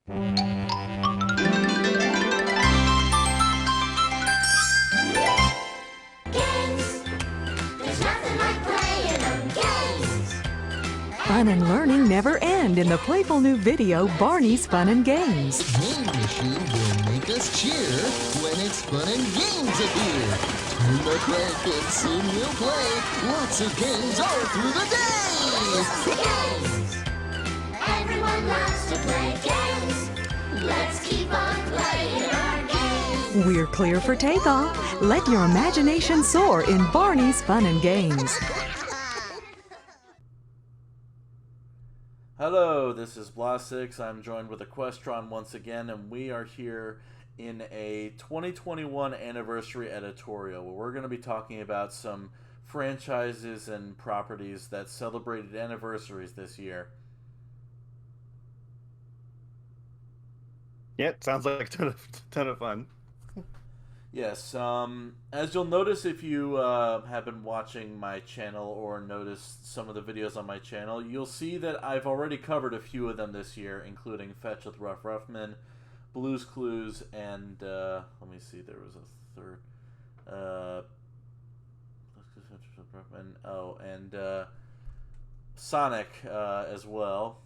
Games. There's nothing like playing them games. Fun and learning never end in the playful new video, Barney's Fun and Games. Game Machine will make us cheer when it's fun and games appear. Turn the crank and soon we'll play lots of games all through the day. Games. Everyone loves to play games. Let's keep on playing our games. We're clear for takeoff. Let your imagination soar in Barney's Fun and Games. Hello, this is Blasix. I'm joined with Equestron once again, and we are here in a 2021 anniversary editorial where we're going to be talking about some franchises and properties that celebrated anniversaries this year. Yeah, it sounds like a ton of fun. Yes, as you'll notice if you have been watching my channel or noticed some of the videos on my channel, you'll see that I've already covered a few of them this year, including Fetch with Ruff Ruffman, Blue's Clues, and let me see, there was a third. And Sonic as well.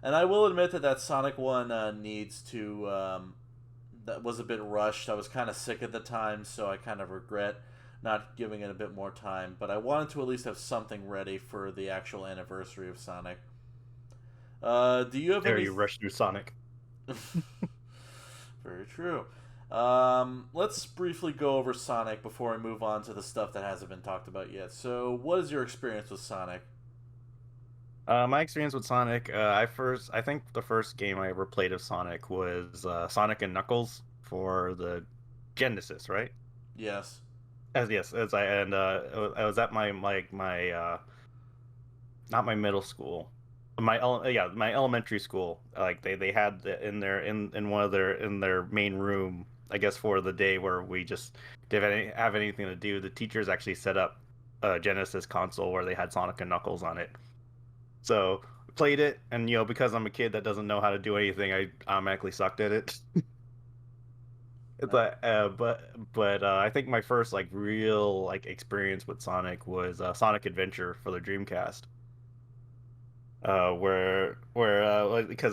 And I will admit that Sonic one needs to. That was a bit rushed. I was kind of sick at the time, so I kind of regret not giving it a bit more time. But I wanted to at least have something ready for the actual anniversary of Sonic. Do you have any... you rushed through Sonic. Very true. Let's briefly go over Sonic before I move on to the stuff that hasn't been talked about yet. So, what is your experience with Sonic? My experience with Sonic, I think the first game I ever played of Sonic was Sonic and Knuckles for the Genesis, right? Yes. I was at my not my middle school, my elementary school. Like they had in their main room, I guess, for the day where we just didn't have anything to do. The teachers actually set up a Genesis console where they had Sonic and Knuckles on it. So played it, and because I'm a kid that doesn't know how to do anything, I automatically sucked at it. But I think my first real experience with Sonic was Sonic Adventure for the Dreamcast. Because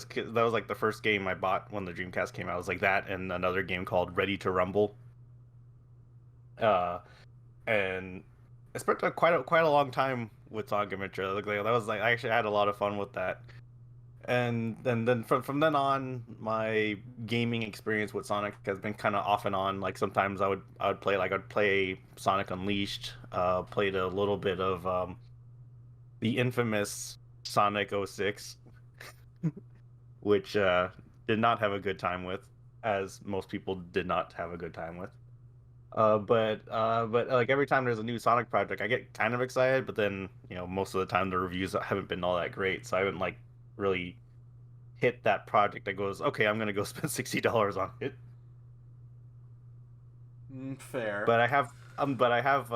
that was the first game I bought when the Dreamcast came out. It was like that and another game called Ready to Rumble. And I spent quite a long time with Sonic Adventure. I actually had a lot of fun with that. And then from then on, my gaming experience with Sonic has been kind of off and on. Like sometimes I would play Sonic Unleashed. Played a little bit of the infamous Sonic 06, which did not have a good time with, as most people did not have a good time with. But every time there's a new Sonic project, I get kind of excited, but then, most of the time the reviews haven't been all that great, so I haven't really hit that project that goes, okay, I'm gonna go spend $60 on it. Fair. But I have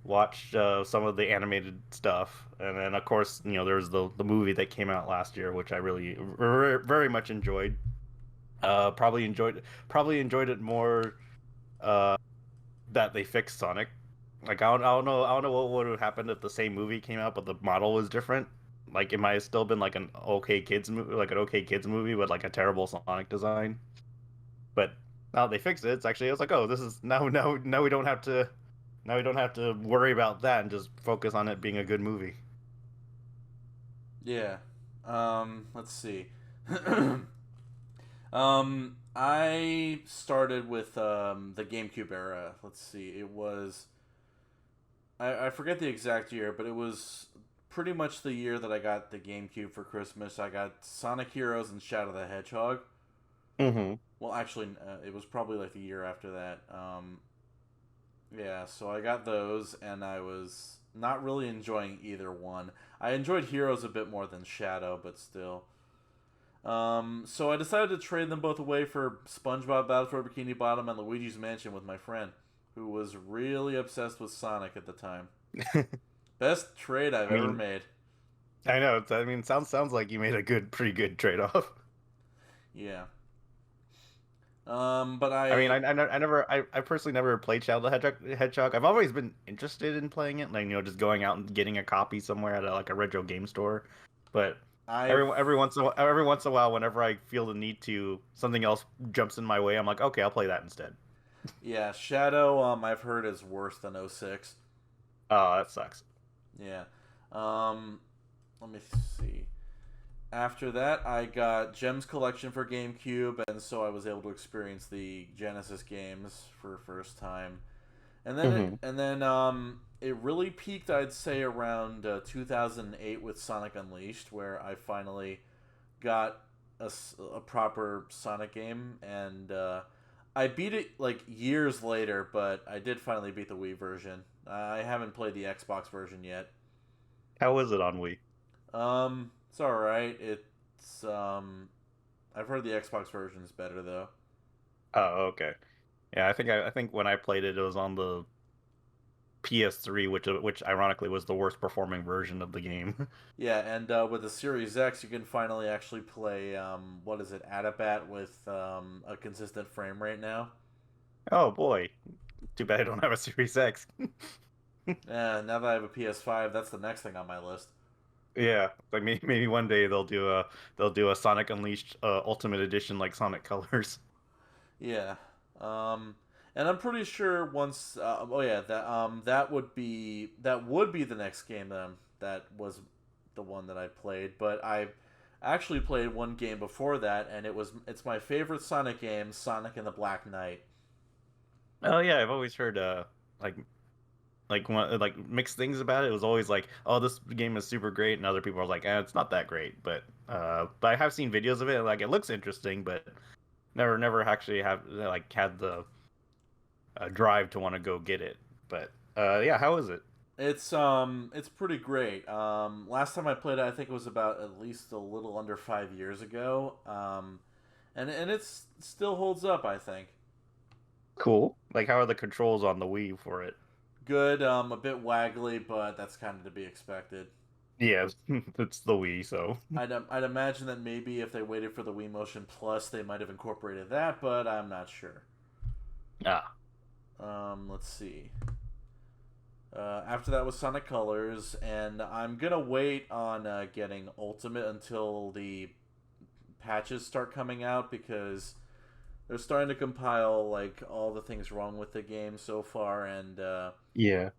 watched some of the animated stuff, and then of course, there's the movie that came out last year, which I really very much enjoyed. Probably enjoyed it more that they fixed Sonic. I don't know what would have happened if the same movie came out but the model was different. It might have still been an okay kids movie, with a terrible Sonic design. But now they fixed it. It's actually, I was like, oh, this is now we don't have to worry about that and just focus on it being a good movie. Yeah. Let's see. I started with the GameCube era. Let's see. It was... I forget the exact year, but it was pretty much the year that I got the GameCube for Christmas. I got Sonic Heroes and Shadow the Hedgehog. Mm-hmm. Well, actually, it was probably the year after that. Yeah, so I got those, and I was not really enjoying either one. I enjoyed Heroes a bit more than Shadow, but still... So I decided to trade them both away for SpongeBob Battle for Bikini Bottom and Luigi's Mansion with my friend, who was really obsessed with Sonic at the time. Best trade I've ever made. I know. I mean, sounds like you made a pretty good trade-off. Yeah. But I mean, I personally never played Shadow the Hedgehog. I've always been interested in playing it, like just going out and getting a copy somewhere at like a retro game store. But I've every once in a while, whenever I feel the need to, something else jumps in my way. I'm like, okay, I'll play that instead. yeah, Shadow. I've heard is worse than 06. Oh, that sucks. Yeah. Let me see. After that, I got Gems Collection for GameCube, and so I was able to experience the Genesis games for first time. And then it really peaked, I'd say, around 2008 with Sonic Unleashed, where I finally got a proper Sonic game, and I beat it like years later, but I did finally beat the Wii version. I haven't played the Xbox version yet. How is it on Wii? It's all right. I've heard the Xbox version is better though. Oh, okay. Yeah, I think when I played it, it was on the PS3, which ironically was the worst performing version of the game. Yeah, and with the Series X, you can finally actually play what is it, Adabat with a consistent frame rate now. Oh boy, too bad I don't have a Series X. Yeah, now that I have a PS5, that's the next thing on my list. Yeah, like maybe one day they'll do a Sonic Unleashed Ultimate Edition like Sonic Colors. Yeah. And I'm pretty sure once oh yeah, that would be the next game that was the one that I played, but I actually played one game before that, and it's my favorite Sonic game, Sonic and the Black Knight. Oh yeah, I've always heard like mixed things about it. It was always like, oh, this game is super great, and other people are like, it's not that great. But I have seen videos of it. Like it looks interesting, but never actually have like had the drive to want to go get it. But yeah, how is it? It's pretty great. Last time I played it, I think it was about at least a little under 5 years ago. And it still holds up, I think. Cool. Like, how are the controls on the Wii for it? Good, a bit waggly, but that's kind of to be expected. Yeah, it's the Wii, so. I'd imagine that maybe if they waited for the Wii Motion Plus, they might have incorporated that, but I'm not sure. Ah. Let's see. After that was Sonic Colors, and I'm gonna wait on getting Ultimate until the patches start coming out, because they're starting to compile like all the things wrong with the game so far, and Yeah.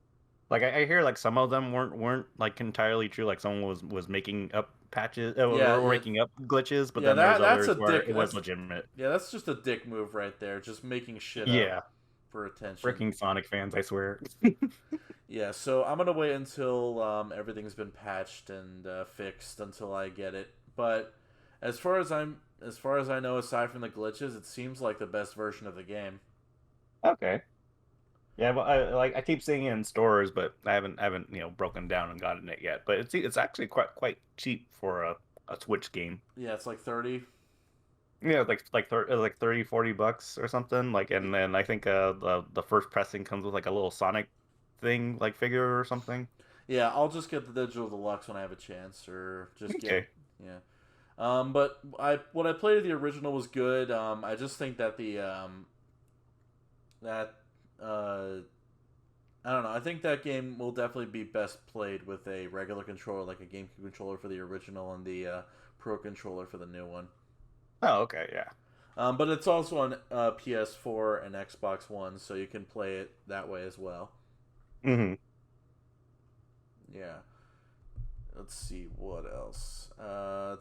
Like I hear like some of them weren't like entirely true. Like someone was making up patches or making up glitches, but then there's others where it was legitimate. Yeah, that's just a dick move right there, just making shit Yeah. up for attention. Freaking Sonic fans, I swear. Yeah, so I'm gonna wait until everything's been patched and fixed until I get it. But as far as I know, aside from the glitches, it seems like the best version of the game. Okay. Yeah, but I keep seeing it in stores, but I haven't broken down and gotten it yet. But it's actually quite cheap for a Switch game. Yeah, it's like 30. Yeah, like 30 $40 or something. Like, and then I think the first pressing comes with like a little Sonic thing, like figure or something. Yeah, I'll just get the digital deluxe when I have a chance, or just Okay. yeah. But what I played of the original was good. I just think that I don't know. I think that game will definitely be best played with a regular controller, like a GameCube controller for the original and the Pro controller for the new one. Oh, okay, yeah. But it's also on PS4 and Xbox One, so you can play it that way as well. Mm-hmm. Yeah. Let's see what else.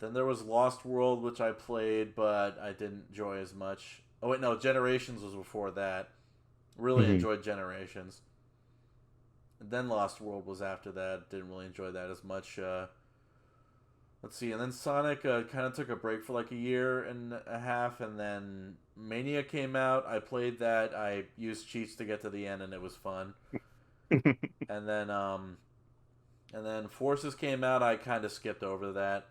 Then there was Lost World, which I played, but I didn't enjoy as much. Oh wait, no, Generations was before that. Really enjoyed Generations. And then Lost World was after that. Didn't really enjoy that as much. Let's see, and then Sonic kind of took a break for like a year and a half, and then Mania came out. I played that. I used cheats to get to the end, and it was fun. and then Forces came out. I kind of skipped over that.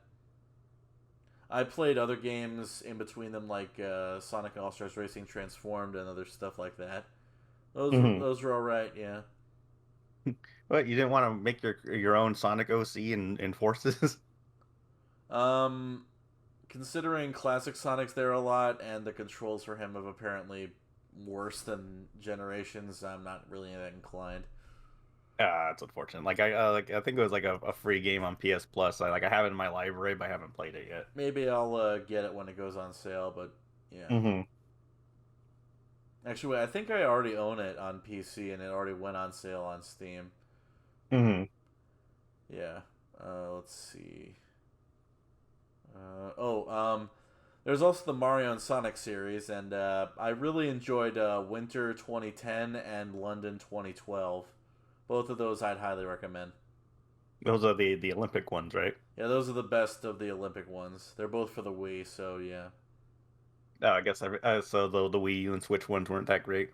I played other games in between them, like Sonic All Stars Racing Transformed and other stuff like that. Those were all right, yeah. What, you didn't want to make your own Sonic OC in Forces? Considering classic Sonic's there a lot, and the controls for him have apparently worse than Generations, I'm not really that inclined. It's unfortunate. I think it was like a free game on PS Plus. I have it in my library, but I haven't played it yet. Maybe I'll get it when it goes on sale, but yeah. Mm-hmm. Actually, I think I already own it on PC, and it already went on sale on Steam. Mm-hmm. Yeah. Let's see. There's also the Mario and Sonic series, and I really enjoyed Winter 2010 and London 2012. Both of those I'd highly recommend. Those are the Olympic ones, right? Yeah, those are the best of the Olympic ones. They're both for the Wii, so yeah. Oh, I guess so. The Wii U and Switch ones weren't that great.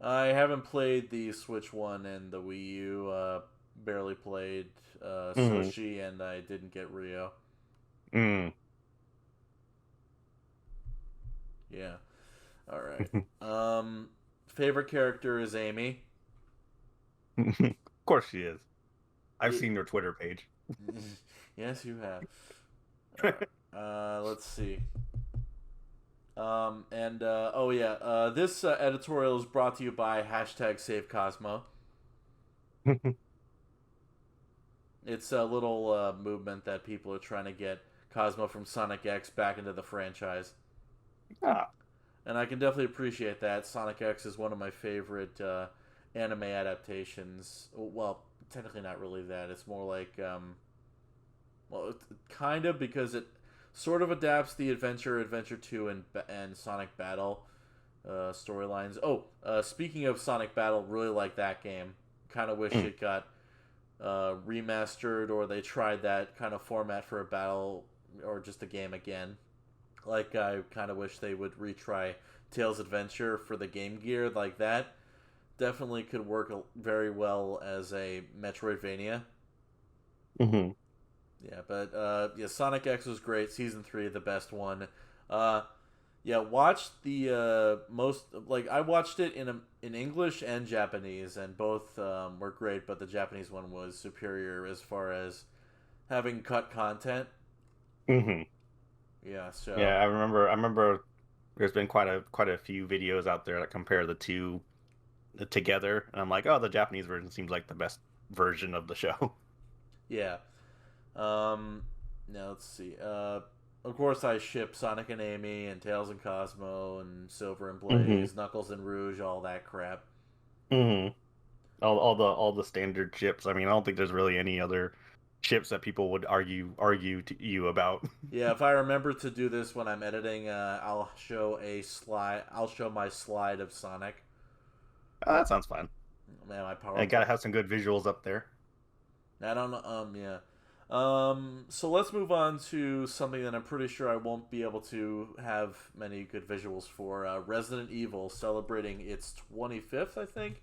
I haven't played the Switch one and the Wii U. Barely played Sushi, and I didn't get Rio. Mm. Yeah. All right. Favorite character is Amy. Of course she is. I've Ye- seen your Twitter page. Yes, you have. Let's see. This editorial is brought to you by #SaveCosmo. It's a little movement that people are trying to get Cosmo from Sonic X back into the franchise. Ah. And I can definitely appreciate that. Sonic X is one of my favorite anime adaptations. Well, technically not really that. It's more like, kind of, because it sort of adapts the Adventure 2, and Sonic Battle storylines. Speaking of Sonic Battle, really like that game. Kind of wish it got remastered, or they tried that kind of format for a battle or just a game again. Like, I kind of wish they would retry Tails Adventure for the Game Gear. Like, that definitely could work very well as a Metroidvania. Mm-hmm. Yeah, but Sonic X was great. Season 3, the best one. Watched the I watched it in English and Japanese, and both were great. But the Japanese one was superior as far as having cut content. Mm-hmm. Yeah, so Yeah, I remember. There's been quite a few videos out there that compare the two together, and I'm like, oh, the Japanese version seems like the best version of the show. yeah. Now let's see. Of course, I ship Sonic and Amy, and Tails and Cosmo, and Silver and Blaze, Knuckles and Rouge, all that crap. Mm-hmm. All the standard chips. I mean, I don't think there's really any other chips that people would argue to you about. Yeah, if I remember to do this when I'm editing, I'll show a slide. I'll show my slide of Sonic. Oh, that sounds fun. Man, my power. I gotta have some good visuals up there. I don't know. Yeah. So let's move on to something that I'm pretty sure I won't be able to have many good visuals for. Resident Evil celebrating its 25th, I think.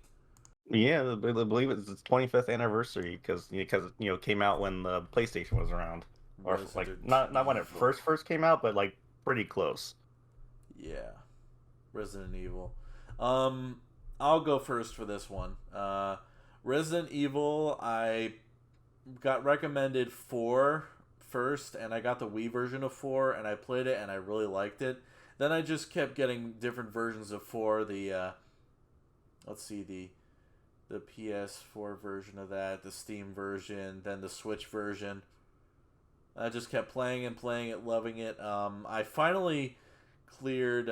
Yeah, I believe it's its 25th anniversary because it came out when the PlayStation was around, or like not when it first came out, but like pretty close. Yeah, Resident Evil. I'll go first for this one. Resident Evil, I got recommended 4 first, and I got the Wii version of 4, and I played it, and I really liked it. Then I just kept getting different versions of 4. The PS4 version of that, the Steam version, then the Switch version. I just kept playing it, loving it. I finally cleared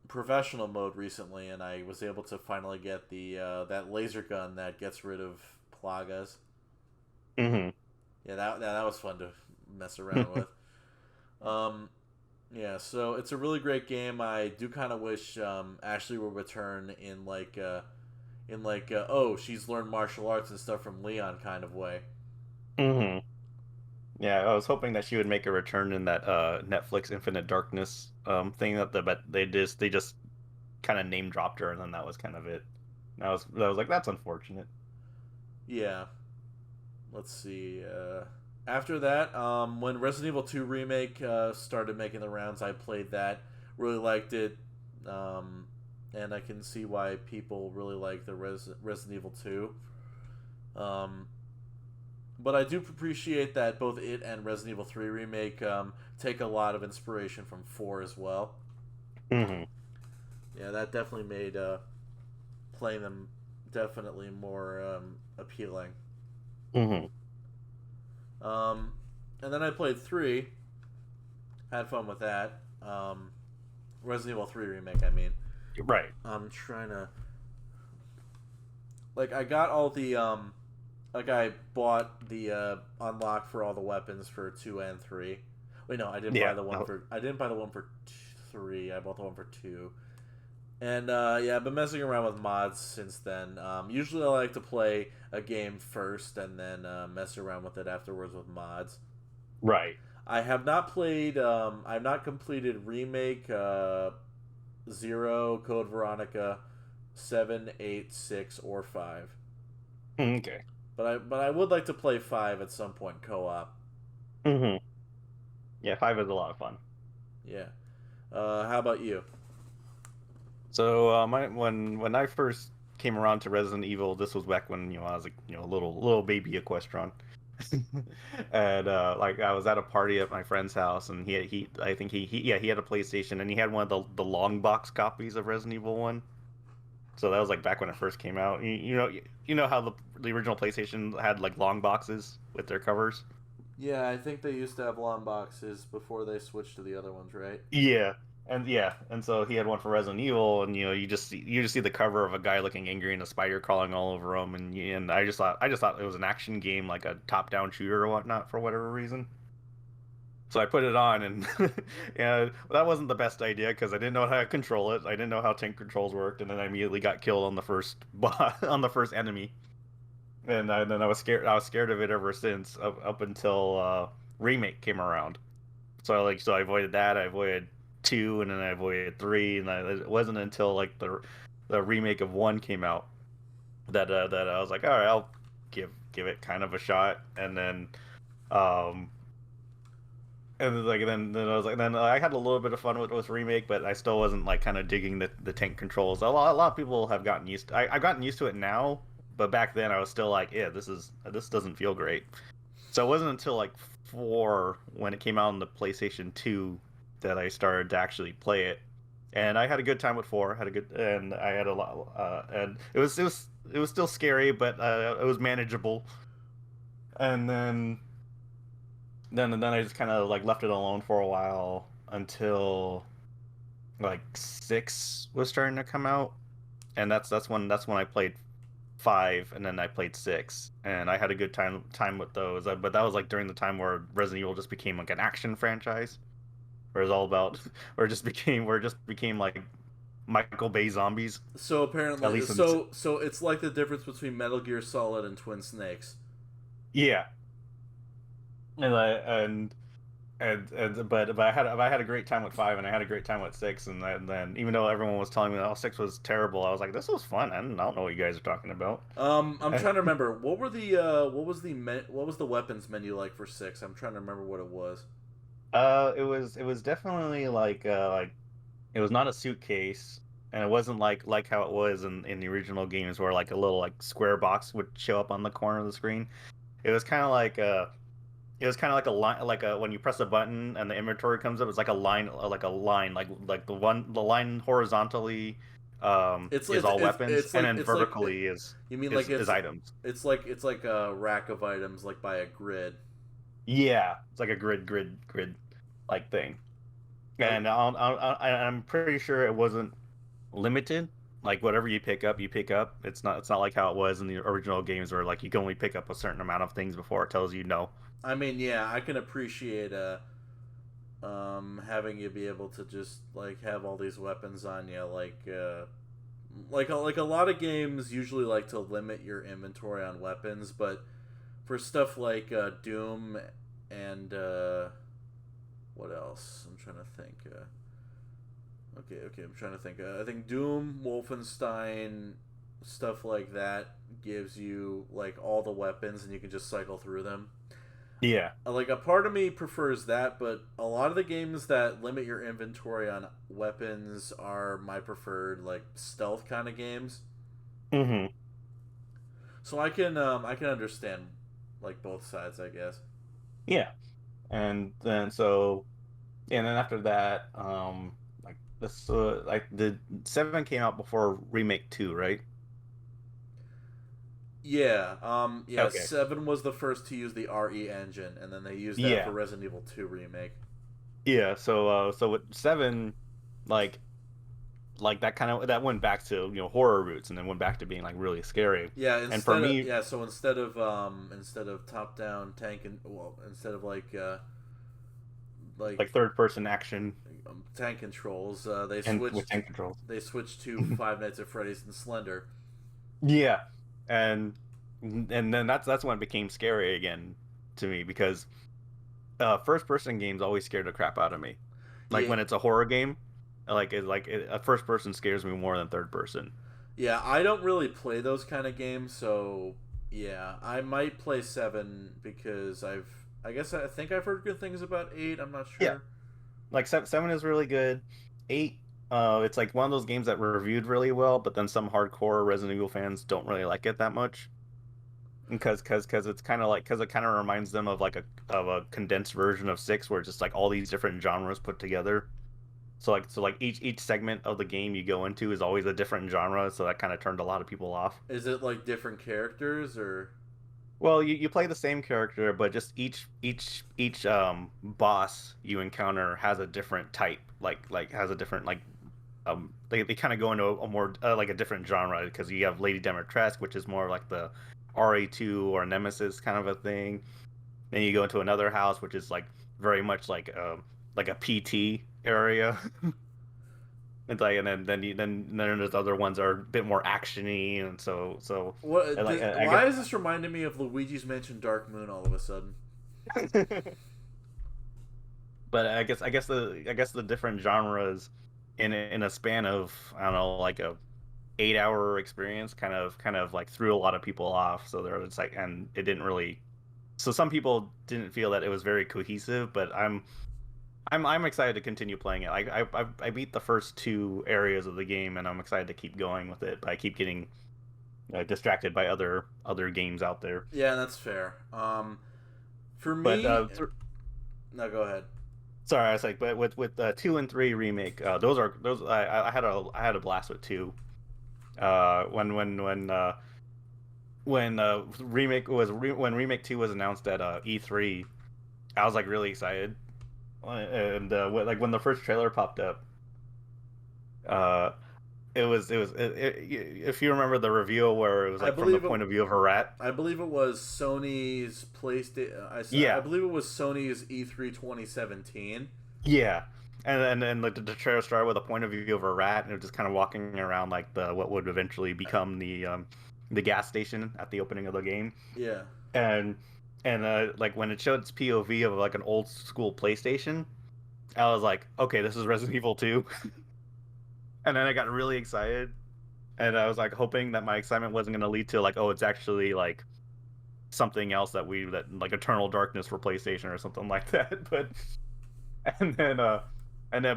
professional mode recently, and I was able to finally get the that laser gun that gets rid of plagas. Mm-hmm. Yeah, that was fun to mess around with. Yeah, so it's a really great game. I do kind of wish Ashley will return in she's learned martial arts and stuff from Leon kind of way. Mm-hmm. Yeah, I was hoping that she would make a return in that Netflix Infinite Darkness thing but they just kind of name dropped her, and then that was kind of it. And I was like, that's unfortunate. Yeah. Let's see. After that, when Resident Evil 2 Remake started making the rounds, I played that. Really liked it. And I can see why people really like the Resident Evil 2. But I do appreciate that both it and Resident Evil 3 Remake take a lot of inspiration from 4 as well. Mm-hmm. Yeah, that definitely made playing them definitely more appealing. Mm-hmm. And then I played 3. Had fun with that. Resident Evil 3 Remake, I mean. Right. I'm trying to... Like, I got all the... Like, I bought the unlock for all the weapons for 2 and 3. Wait, no, I didn't buy the one for... I didn't buy the one for 3. I bought the one for 2. And, yeah, I've been messing around with mods since then. Usually I like to play a game first and then mess around with it afterwards with mods. Right. I have not played... I've not completed Remake, 0, Code Veronica, 7, 8, 6, or 5. Okay. But I would like to play 5 at some point co-op. Mm-hmm. Yeah, 5 is a lot of fun. Yeah. How about you? So when I first came around to Resident Evil, this was back when I was a little baby Equestron, and like I was at a party at my friend's house, and he I think he had a PlayStation, and he had one of the long box copies of Resident Evil 1. So that was like back when it first came out. You know how the original PlayStation had like long boxes with their covers. Yeah, I think they used to have long boxes before they switched to the other ones, right? Yeah. And so he had one for Resident Evil, and you just see the cover of a guy looking angry and a spider crawling all over him, and I just thought it was an action game, like a top-down shooter or whatnot, for whatever reason. So I put it on, and yeah, that wasn't the best idea because I didn't know how to control it. I didn't know how tank controls worked, and then I immediately got killed on the first on the first enemy, and then I was scared. I was scared of it ever since, up until Remake came around. So I avoided that. I avoided 2, and then I avoided 3, and it wasn't until like the remake of 1 came out that I was like, all right, I'll give it kind of a shot, and then then I had a little bit of fun with Remake, but I still wasn't like kind of digging the tank controls. A lot of people have gotten used to. I've gotten used to it now, but back then I was still like, yeah, this doesn't feel great. So it wasn't until like 4 when it came out on the PlayStation 2 that I started to actually play it, and I had a good time with 4. And I had a lot, and it was still scary, but it was manageable. And then I just kind of like left it alone for a while until like 6 was starting to come out, and that's when I played 5, and then I played 6, and I had a good time with those. But that was like during the time where Resident Evil just became like an action franchise, where it was all about, where it just became like Michael Bay zombies. So apparently, At least so it's like the difference between Metal Gear Solid and Twin Snakes. Yeah. But I had a great time with 5, and I had a great time with 6, and then even though everyone was telling me that 6 was terrible, I was like, this was fun. I don't know what you guys are talking about. I'm trying to remember what was the weapons menu like for 6. I'm trying to remember what it was. It was definitely like it was not a suitcase, and it wasn't like how it was in the original games, where like a little like square box would show up on the corner of the screen. It was kind of like a line, like when you press a button and the inventory comes up. It's like a line, like the line horizontally is all weapons, and then vertically is items. It's like a rack of items, like by a grid. Yeah, it's like a grid like thing, and I'm pretty sure it wasn't limited. Like whatever you pick up, you pick up. It's not like how it was in the original games, where like you can only pick up a certain amount of things before it tells you no. I mean, yeah, I can appreciate having you be able to just like have all these weapons on you, like a lot of games usually like to limit your inventory on weapons, but for stuff like Doom and what else? I'm trying to think. Okay, I'm trying to think. I think Doom, Wolfenstein, stuff like that gives you like all the weapons, and you can just cycle through them. Yeah. Like, a part of me prefers that, but a lot of the games that limit your inventory on weapons are my preferred, like, stealth kind of games. Mm-hmm. So I can understand like both sides, I guess. Yeah, and then after that, like this, like the 7 came out before Remake 2, right? Yeah, Okay. 7 was the first to use the RE engine, and then they used that for Yeah, Resident Evil 2 remake. yeah. So with 7, like that kind of that went back to horror roots, and then went back to being like really scary. Yeah, And for me, so instead of top down tank and well, instead of like like third person action tank controls, and with tank controls. they switched to Five Nights at Freddy's and Slender. Yeah, and then that's when it became scary again to me, because first person games always scared the crap out of me. Like Yeah, when it's a horror game, a first person scares me more than third person. yeah, I don't really play those kind of games, so yeah, I might play 7 because I think I've heard good things about 8. I'm not Yeah, sure. like 7 is really good. 8, it's like one of those games that were reviewed really well, but then some hardcore Resident Evil fans don't really like it that much. Because it's kind of like, because it kind of reminds them of like a condensed version of 6, where it's just like all these different genres put together. So like each segment of the game you go into is always a different genre, so that kind of turned a lot of people off. Is it like different characters or? Well, you play the same character, but just each boss you encounter has a different type, like has a different like they kind of go into a more like a different genre, because you have Lady Demetresque, which is more like the RA2 or Nemesis kind of a thing. Then you go into another house, which is like very much like a PT area. It's like, and then there's other ones that are a bit more actiony, and so What? I Why is this reminding me of Luigi's Mansion Dark Moon all of a sudden? guess. But I guess the different genres in a span of, I don't know, like a 8-hour experience kind of like threw a lot of people off. So there was like, and it didn't really. So some people didn't feel that it was very cohesive, but I'm excited to continue playing it. I beat the first 2 areas of the game, and I'm excited to keep going with it. But I keep getting distracted by other games out there. Yeah, that's fair. For But me, no, go ahead. sorry, I was like, but with 2 and 3 remake, those I had a blast with 2. When when remake 2 was announced at E3, I was like really excited. And like when the first trailer popped up, uh, if you remember the reveal where it was I like from the believe point of view of a rat. I believe it was Sony's PlayStation. I Yeah, believe it was Sony's E3 2017. yeah, and then like the trailer started with a point of view of a rat, and it was just kind of walking around like the what would eventually become the gas station at the opening of the game. Yeah. and like when it showed its POV of like an old school PlayStation, I was like, okay, this is Resident Evil 2. And then I got really excited, and I was like hoping that my excitement wasn't going to lead to like, oh, it's actually like something else that like Eternal Darkness for PlayStation or something like that. And then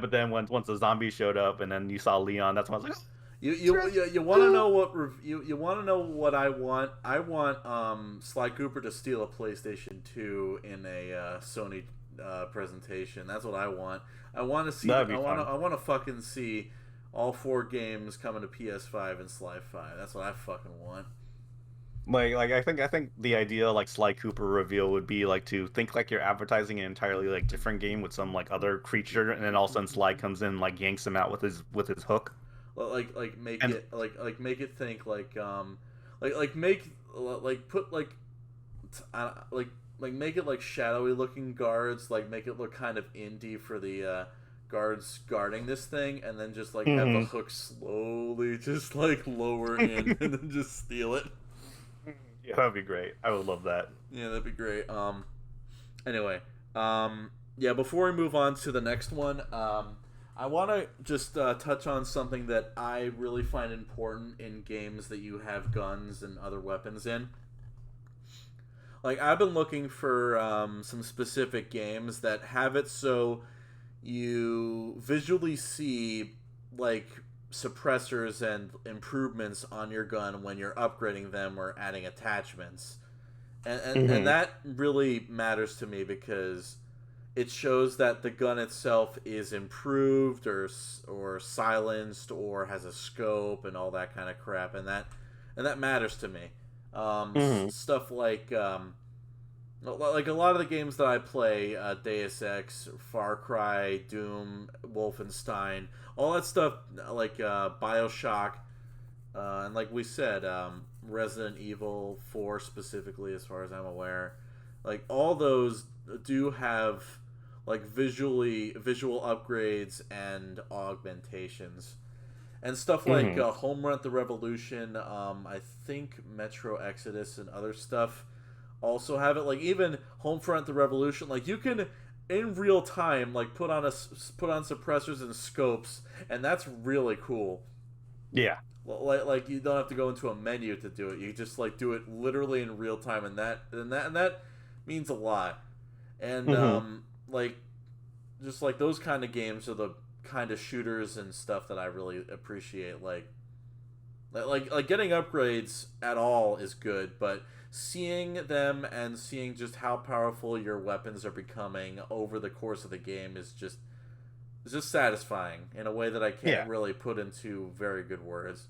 but then once the zombies showed up, and then you saw Leon, that's when I was like, You want to know what you want to know what I want? I want Sly Cooper to steal a PlayStation 2 in a Sony presentation. That's what I want. I want to see. That'd be fun. I want to fucking see all 4 games coming to PS5 and Sly 5. That's what I fucking want. like I think the idea like Sly Cooper reveal would be like to think like you're advertising an entirely like different game with some like other creature, and then all of a sudden Sly comes in, like yanks him out with his hook. Like make And it like make it think like make like put like like make it like shadowy looking guards, like make it look kind of indie for the guards guarding this thing, and then just like have the hook slowly just like lower in and then just steal it. Yeah, that'd be great. I would love that. Yeah, that'd be great. Anyway, yeah, before we move on to the next one, I want to just touch on something that I really find important in games that you have guns and other weapons in. Like, I've been looking for some specific games that have it so you visually see, like, suppressors and improvements on your gun when you're upgrading them or adding attachments. and that really matters to me because it shows that the gun itself is improved or silenced or has a scope and all that kind of crap, and that matters to me. Stuff like a lot of the games that I play, Deus Ex, Far Cry, Doom, Wolfenstein, all that stuff, like Bioshock, and like we said, Resident Evil 4 specifically, as far as I'm aware, like all those do have like visual upgrades and augmentations. And stuff like Home Run the Revolution, I think Metro Exodus and other stuff also have it. Like even Homefront the Revolution, like you can in real time like put on suppressors and scopes, and that's really cool. Yeah. Like you don't have to go into a menu to do it. You just like do it literally in real time, and that means a lot. And like just like those kind of games are the kind of shooters and stuff that I really appreciate. Like getting upgrades at all is good, but seeing them and seeing just how powerful your weapons are becoming over the course of the game is just satisfying in a way that I can't really put into very good words.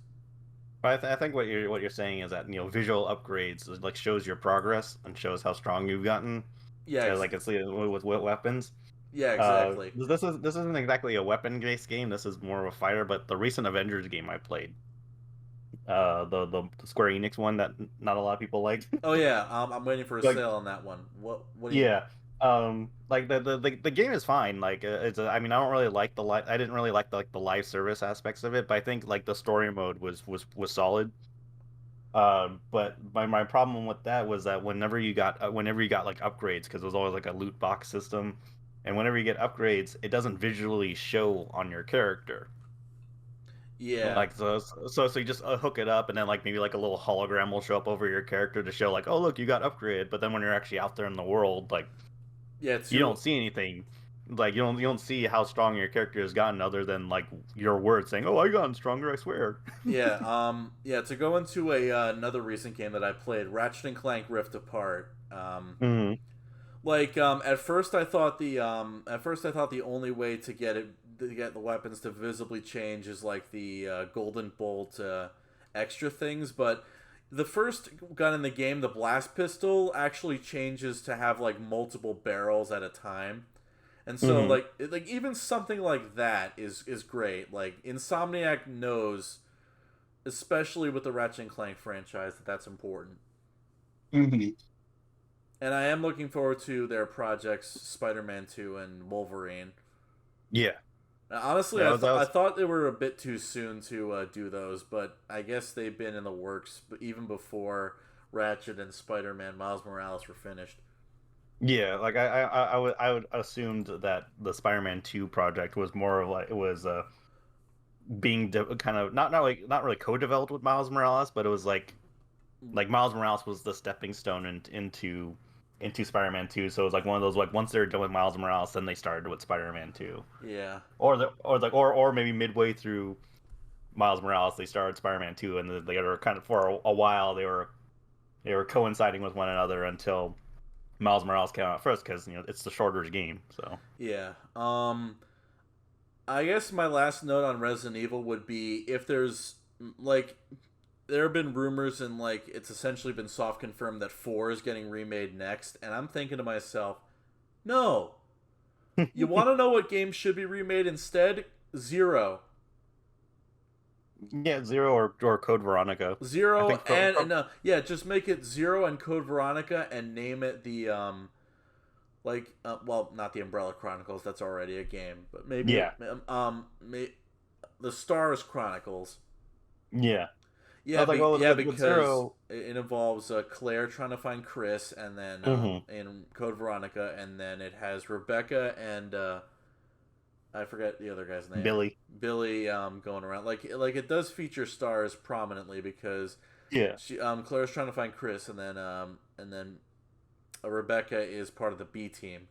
I think what you're saying is that visual upgrades like shows your progress and shows how strong you've gotten. Yeah, like it's with weapons. Yeah, exactly. This isn't exactly a weapon-based game. This is more of a fighter. But the recent Avengers game I played, the Square Enix one that not a lot of people like. Oh yeah, I'm waiting for a sale on that one. What do you? Yeah, like the game is fine. Like I mean, I don't really like I didn't really like the live service aspects of it, but I think like the story mode was solid. But my problem with that was that whenever you got like upgrades, because it was always like a loot box system, and whenever you get upgrades, it doesn't visually show on your character. Yeah. Like so you just hook it up, and then like maybe like a little hologram will show up over your character to show like, oh look, you got upgraded. But then when you're actually out there in the world, like you don't see anything. Like you don't see how strong your character has gotten, other than like your words saying, "Oh, I gotten stronger, I swear." Yeah. Yeah. To go into another recent game that I played, Ratchet and Clank Rift Apart. Like at first I thought the only way to get the weapons to visibly change is like the Golden Bolt extra things, but the first gun in the game, the blast pistol, actually changes to have like multiple barrels at a time. And so like even something like that is great. Like Insomniac knows, especially with the Ratchet and Clank franchise, that that's important. And I am looking forward to their projects, Spider-Man 2 and Wolverine. Yeah. Honestly, I thought they were a bit too soon to do those, but I guess they've been in the works even before Ratchet and Spider-Man Miles Morales were finished. Yeah, like I would assumed that the Spider-Man 2 project was more of like it was being kind of not really co-developed with Miles Morales, but it was like Miles Morales was the stepping stone into Spider-Man 2, so it was like one of those like once they're done with Miles Morales, then they started with Spider-Man 2. Yeah. Or maybe midway through Miles Morales they started Spider-Man 2, and they were kind of for a while they were coinciding with one another until Miles Morales came out first, because it's the shorter game. So yeah. I guess my last note on Resident Evil would be if there's like there have been rumors and like it's essentially been soft confirmed that 4 is getting remade next, and I'm thinking to myself, no. You want to know what game should be remade instead? 0. Yeah, 0 or Code Veronica. 0 and yeah, just make it 0 and Code Veronica and name it the well, not the Umbrella Chronicles, that's already a game, but maybe the Stars Chronicles. Yeah. Yeah, because Zero... it involves Claire trying to find Chris, and then in Code Veronica, and then it has Rebecca and I forget the other guy's name. Billy going around. Like it does feature stars prominently because Claire's trying to find Chris, and then Rebecca is part of the B team.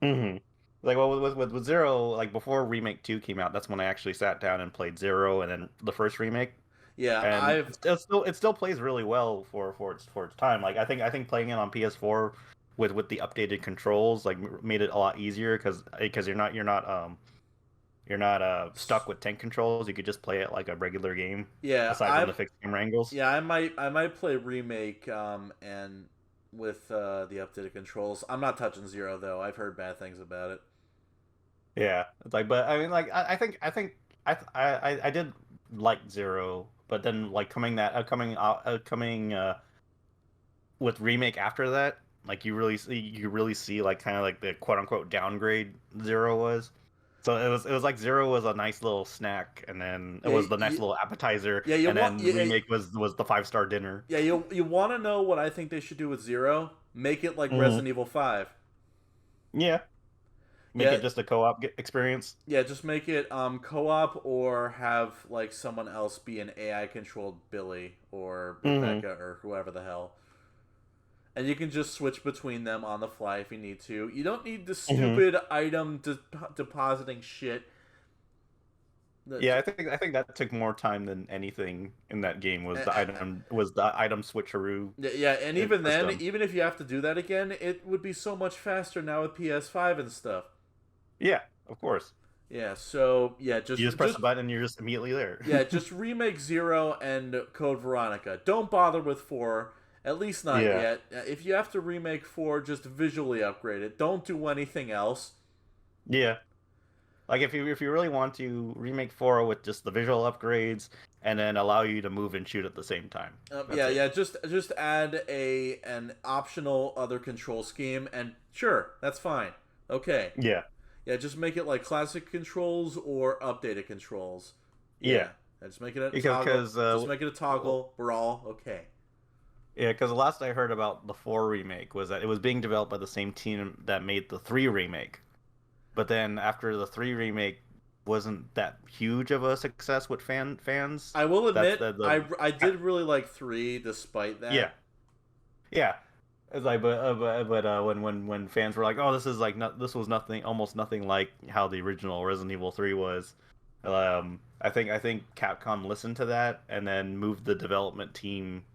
Like with 0, like before Remake 2 came out, that's when I actually sat down and played 0 and then the first remake. Yeah, and I've it still plays really well for its time. Like I think playing it on PS4 with the updated controls like made it a lot easier because you're not stuck with tank controls. You could just play it like a regular game yeah, aside from the fixed camera angles. I might play remake and with the updated controls. I'm not touching Zero though. I've heard bad things about it. Yeah, it's like, but I mean, like, I think I did like Zero, but then like coming with remake after that, like you really see like kind of like the quote unquote downgrade Zero was. So it was like Zero was a nice little snack, and then it Yeah, was the nice little appetizer, yeah, you and want then remake was the 5-star dinner. yeah, you want to know what I think they should do with Zero? Make it like Hmm. Resident Evil 5. Yeah, make Yeah, it just a co-op experience. yeah, just make it co-op or have like someone else be an AI controlled Billy or Hmm. Rebecca or whoever the hell. And you can just switch between them on the fly if you need to. You don't need the Hmm. stupid item depositing shit. Yeah, I think that took more time than anything in that game was the item switcheroo Yeah, and even then, system. even if you have to do that again, it would be so much faster now with PS5 and stuff. Yeah, of course. Yeah, so yeah, You just press a button and you're just immediately there. yeah, just remake Zero and Code Veronica. Don't bother with 4, at least not Yeah. yet. If you have to remake 4, just visually upgrade it. Don't do anything else. Yeah. Like if you really want to remake 4 with just the visual upgrades and then allow you to move and shoot at the same time. That's Yeah, it. yeah. Just add an optional other control scheme, and sure, that's fine. Okay. Yeah. Yeah, just make it like classic controls or updated controls. Yeah. Yeah, just make it a Because toggle. cuz Just make it a toggle. We're all okay. yeah, cuz the last I heard about the 4 remake was that it was being developed by the same team that made the 3 remake. But then after the 3 remake wasn't that huge of a success with fans. I will That's admit, I did really like 3, despite that. yeah. Yeah. It's like, when fans were like, "Oh, this is like this was nothing, almost nothing like how the original Resident Evil 3 was," I think Capcom listened to that and then moved the development team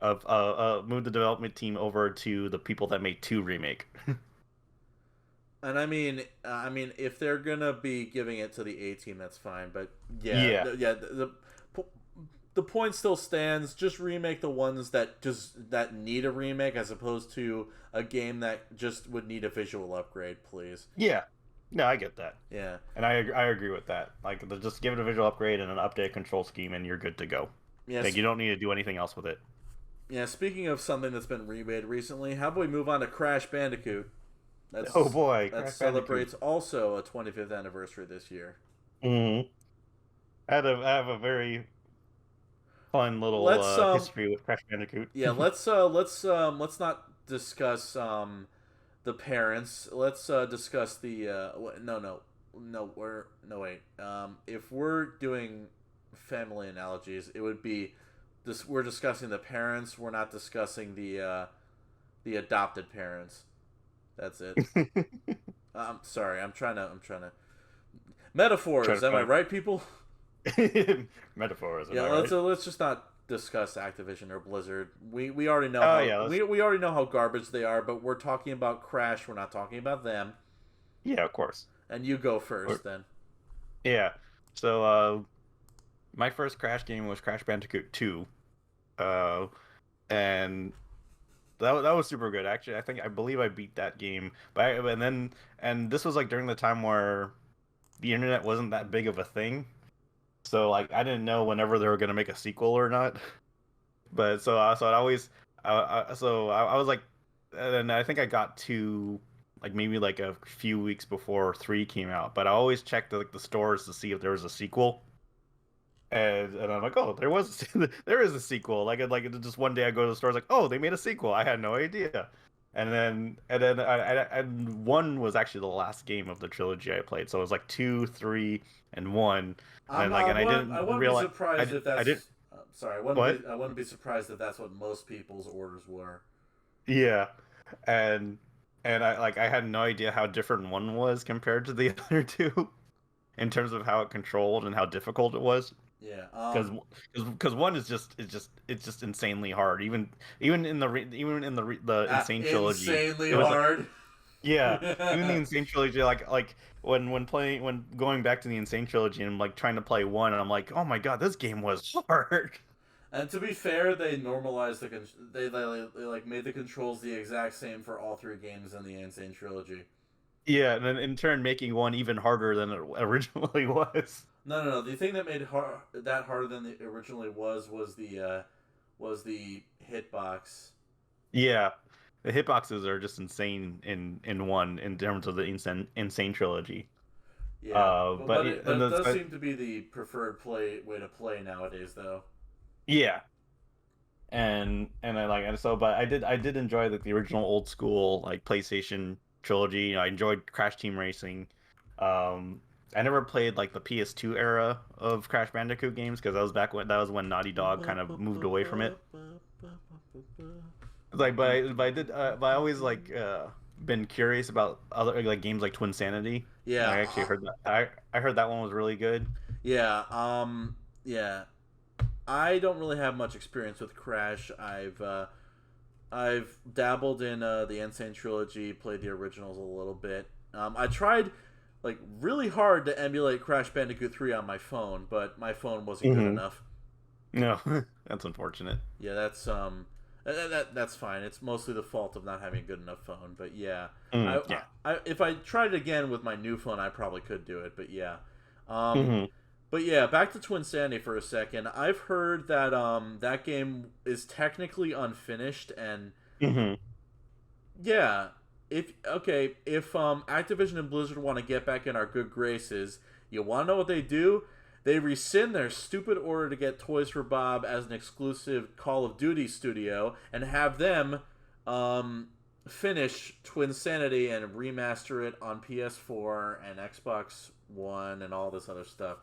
over to the people that made 2 remake. And I mean, if they're gonna be giving it to the A team, that's fine. But yeah, Yeah. the point still stands. Just remake the ones that need a remake, as opposed to a game that just would need a visual upgrade, please. Yeah. No, I get that, Yeah. and I agree with that. Like, just give it a visual upgrade and an updated control scheme, and you're good to go. Yes. Like, you don't need to do anything else with it. Yeah. Speaking of something that's been remade recently, how about we move on to Crash Bandicoot? Oh boy, That Crash celebrates also a 25th anniversary this year. Bandicoot. I have a very fun little Let's history with Crash Bandicoot. yeah, let's not discuss the parents. Let's discuss the no, we're no wait. If we're doing family analogies, it would be this: we're discussing the parents. We're not discussing the adopted parents. That's it. I'm sorry. I'm trying to metaphors. Trying to Am I find right, people? metaphors. Am Yeah, I let's right? let's just not discuss Activision or Blizzard. We already know Oh how yeah, we already know how garbage they are, but we're talking about Crash. We're not talking about them. yeah, of course. And you go Or- first, then. Yeah. So my first Crash game was Crash Bandicoot 2, and that was super good. Actually, I believe I beat that game, and this was like during the time where the internet wasn't that big of a thing. So like I didn't know whenever they were gonna make a sequel or not. But so I always I was like, and I think I got to like maybe like a few weeks before 3 came out. But I always checked like the stores to see if there was a sequel. And I'm like, oh, there is a sequel. Like just one day I go to the store, it's like, oh, they made a sequel. I had no idea. And 1 was actually the last game of the trilogy I played. So it was like 2, 3, and 1. And like, and I didn't I wouldn't realize be surprised if that's. I didn't. Sorry, What? I wouldn't be surprised if that's what most people's orders were. Yeah, and I had no idea how different 1 was compared to the other 2 in terms of how it controlled and how difficult it was. Yeah. Because one is just it's just insanely hard. Even in the Insane trilogy, insanely it was hard. yeah. Even the Insane trilogy, like when going back to the Insane trilogy and like trying to play one, and I'm like, oh my god, this game was hard. And to be fair, they normalized they like made the controls the exact same for all three games in the Insane trilogy. Yeah, and then in turn making one even harder than it originally was. No. The thing that made that harder than it originally was the hitbox. Yeah, the hitboxes are just insane in one in terms of the insane trilogy. Yeah, but it and does seem to be the preferred way to play nowadays, though. yeah, and I like and so, but I did enjoy the original old school like PlayStation trilogy. You know, I enjoyed Crash Team Racing. I never played like the PS2 era of Crash Bandicoot games because that was when Naughty Dog kind of moved away from it. Like, but I always like been curious about other like games like Twinsanity. Yeah, I actually heard that. I heard that one was really good. Yeah, yeah. I don't really have much experience with Crash. I've dabbled in the Insane trilogy, played the originals a little bit. I tried like really hard to emulate Crash Bandicoot 3 on my phone, but my phone wasn't good enough. No, that's unfortunate. Yeah, that's fine. It's mostly the fault of not having a good enough phone. But yeah, if I tried it again with my new phone, I probably could do it. But yeah, but yeah, back to Twinsanity for a second. I've heard that that game is technically unfinished, and yeah, if Activision and Blizzard want to get back in our good graces, you want to know what they do? They rescind their stupid order to get Toys for Bob as an exclusive Call of Duty studio and have them finish Twinsanity and remaster it on PS4 and Xbox One and all this other stuff.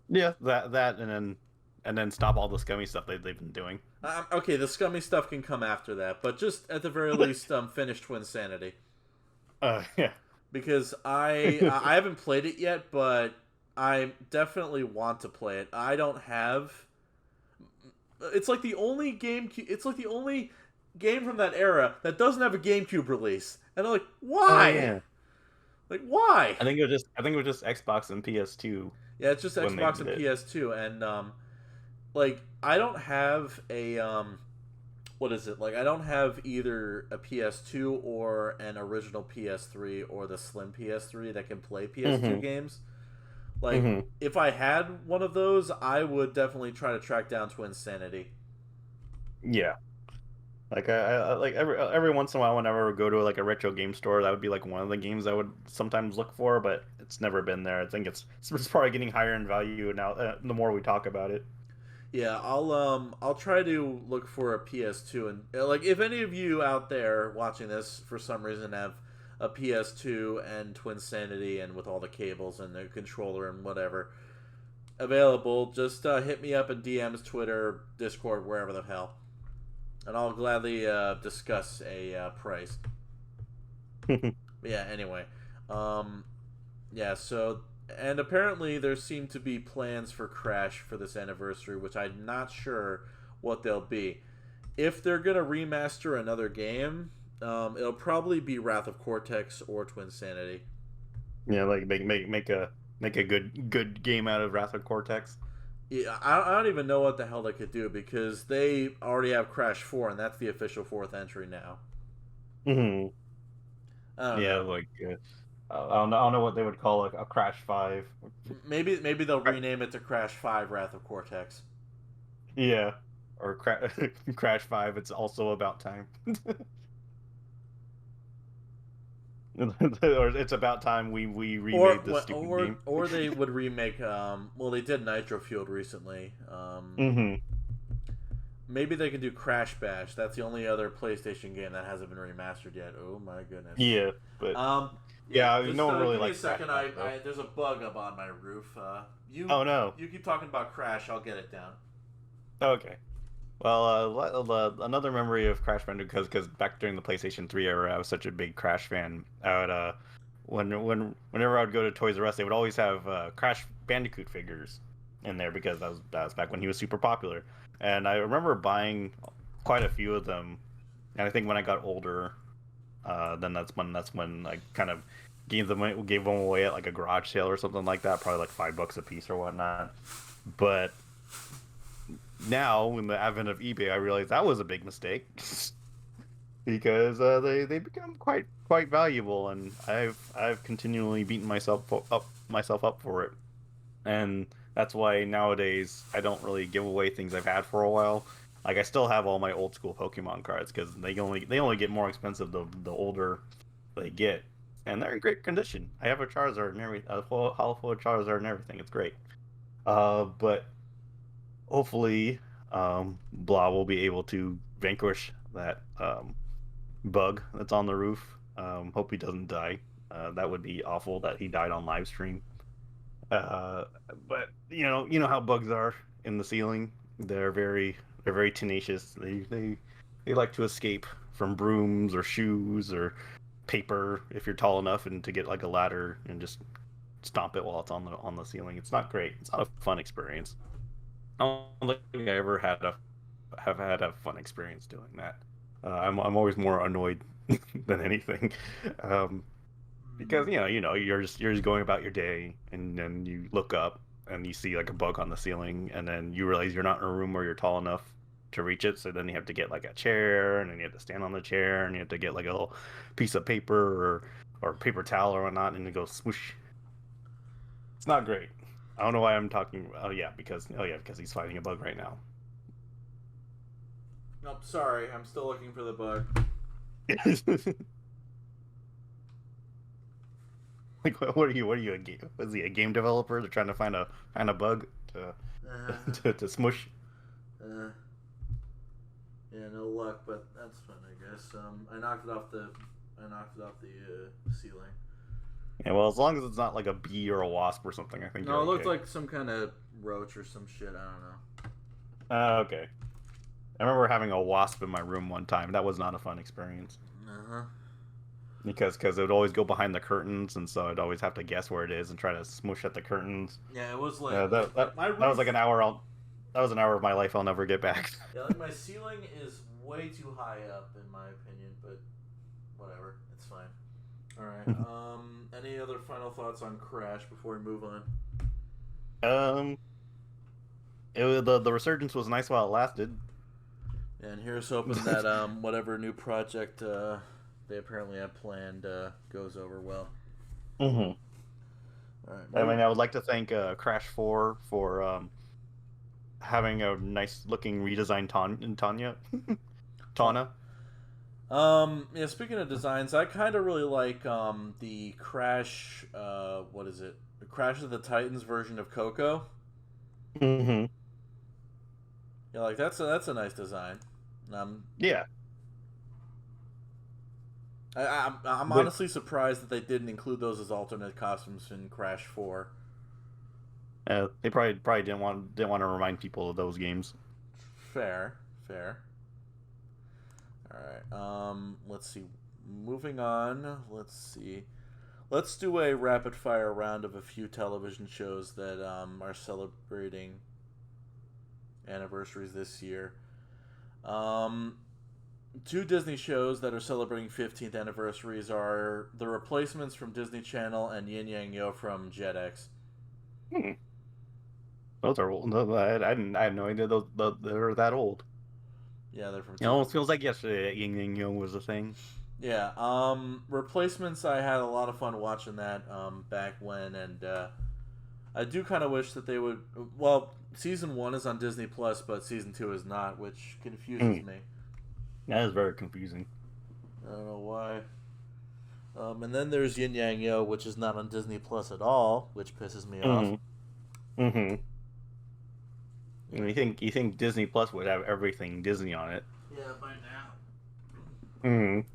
Yeah, that and then stop all the scummy stuff they've been doing. Okay, the scummy stuff can come after that, but just at the very least, finish Twinsanity. Yeah. Because I haven't played it yet, but I definitely want to play it. I don't have. It's like the only game. It's like the only game from that era that doesn't have a GameCube release, and I'm like, why? Oh, yeah. Like, why? I think it was just Xbox and PS2. Yeah, it's just Xbox and PS2, and like I don't have a what is it? Like I don't have either a PS2 or an original PS3 or the slim PS3 that can play PS2 games. Like if I had one of those, I would definitely try to track down Twinsanity. Yeah. Like I like every once in a while, whenever I go to like a retro game store, that would be like one of the games I would sometimes look for, but it's never been there. I think it's probably getting higher in value now. The more we talk about it. Yeah, I'll try to look for a PS2 and like if any of you out there watching this for some reason have a PS2 and Twinsanity and with all the cables and the controller and whatever available, just hit me up in DMs, Twitter, Discord, wherever the hell. And I'll gladly discuss a price. Yeah, anyway. Yeah, so... And apparently there seem to be plans for Crash for this anniversary, which I'm not sure what they'll be. If they're going to remaster another game, it'll probably be Wrath of Cortex or Twinsanity. Yeah, like make a good game out of Wrath of Cortex. Yeah, I don't even know what the hell they could do because they already have Crash 4, and that's the official 4th entry now. I don't know. Like I don't know what they would call a Crash 5. Maybe they'll rename it to Crash 5 Wrath of Cortex. Yeah, or Crash 5. It's also about time. Or it's about time we remade this stupid game. Or they would remake. Well, they did Nitro Fueled recently. Maybe they can do Crash Bash. That's the only other PlayStation game that hasn't been remastered yet. Oh my goodness. Yeah, but no one really likes. Give me a second. There's a bug up on my roof. Oh no! You keep talking about Crash. I'll get it down. Okay. Well, another memory of Crash Bandicoot because back during the PlayStation 3 era, I was such a big Crash fan. I would whenever I would go to Toys R Us, they would always have Crash Bandicoot figures in there because that was back when he was super popular. And I remember buying quite a few of them. And I think when I got older, then that's when I kind of gave them away at like a garage sale or something like that, probably like $5 a piece or whatnot. But now, with the advent of eBay, I realized that was a big mistake because they become quite valuable, and I've continually beaten myself up for it, and that's why nowadays I don't really give away things I've had for a while. Like I still have all my old school Pokemon cards because they only get more expensive the older they get, and they're in great condition. I have a Charizard and a full Charizard and everything. It's great. But hopefully, Blah will be able to vanquish that bug that's on the roof. Hope he doesn't die. That would be awful that he died on live stream. But you know how bugs are in the ceiling. They're very tenacious. They like to escape from brooms or shoes or paper if you're tall enough, and to get like a ladder and just stomp it while it's on the ceiling. It's not great. It's not a fun experience. I don't think I ever have had a fun experience doing that. I'm always more annoyed than anything, because you're just going about your day, and then you look up and you see like a bug on the ceiling, and then you realize you're not in a room where you're tall enough to reach it. So then you have to get like a chair, and then you have to stand on the chair, and you have to get like a little piece of paper or paper towel or whatnot, and it goes swoosh. It's not great. I don't know why I'm talking. Because he's fighting a bug right now. Nope, sorry, I'm still looking for the bug. Like, what are you a game? Was he a game developer? They're trying to find a bug to smush. Yeah, no luck, but that's fun, I guess. I knocked it off the ceiling. Yeah, well, as long as it's not like a bee or a wasp or something, I think. No, you're it looked okay. like some kind of roach or some shit. I don't know. Okay. I remember having a wasp in my room one time. That was not a fun experience. Because it would always go behind the curtains, and so I'd always have to guess where it is and try to smush at the curtains. Yeah, it was like that was like an hour. That was an hour of my life I'll never get back. Yeah, like my ceiling is way too high up in my opinion, but whatever, it's fine. All right. Any other final thoughts on Crash before we move on? The resurgence was nice while it lasted. And here's hoping that whatever new project they apparently have planned goes over well. Mm-hmm. All right. I mean, I would like to thank Crash 4 for having a nice looking redesigned Tawna. Yeah, speaking of designs, I kind of really like the Crash, what is it? Crash of the Titans version of Coco. Mm-hmm. Yeah, like that's a nice design. Yeah. I'm honestly surprised that they didn't include those as alternate costumes in Crash 4. They probably didn't want to remind people of those games. Fair. All right. Let's see. Moving on. Let's see. Let's do a rapid fire round of a few television shows that are celebrating anniversaries this year. Two Disney shows that are celebrating 15th anniversaries are The Replacements from Disney Channel and Yin Yang Yo from Jetix. Those are old. I had no idea they're that old. Yeah, they're from. It almost feels like yesterday that Yin Yang Yo was a thing. Yeah. Replacements. I had a lot of fun watching that back when, and I do kind of wish that they would. Well, season 1 is on Disney Plus, but season 2 is not, which confuses me. That is very confusing. I don't know why. And then there's Yin Yang Yo, which is not on Disney Plus at all, which pisses me off. Mm-hmm. You think Disney Plus would have everything Disney on it? Yeah, by now. Mm-hmm.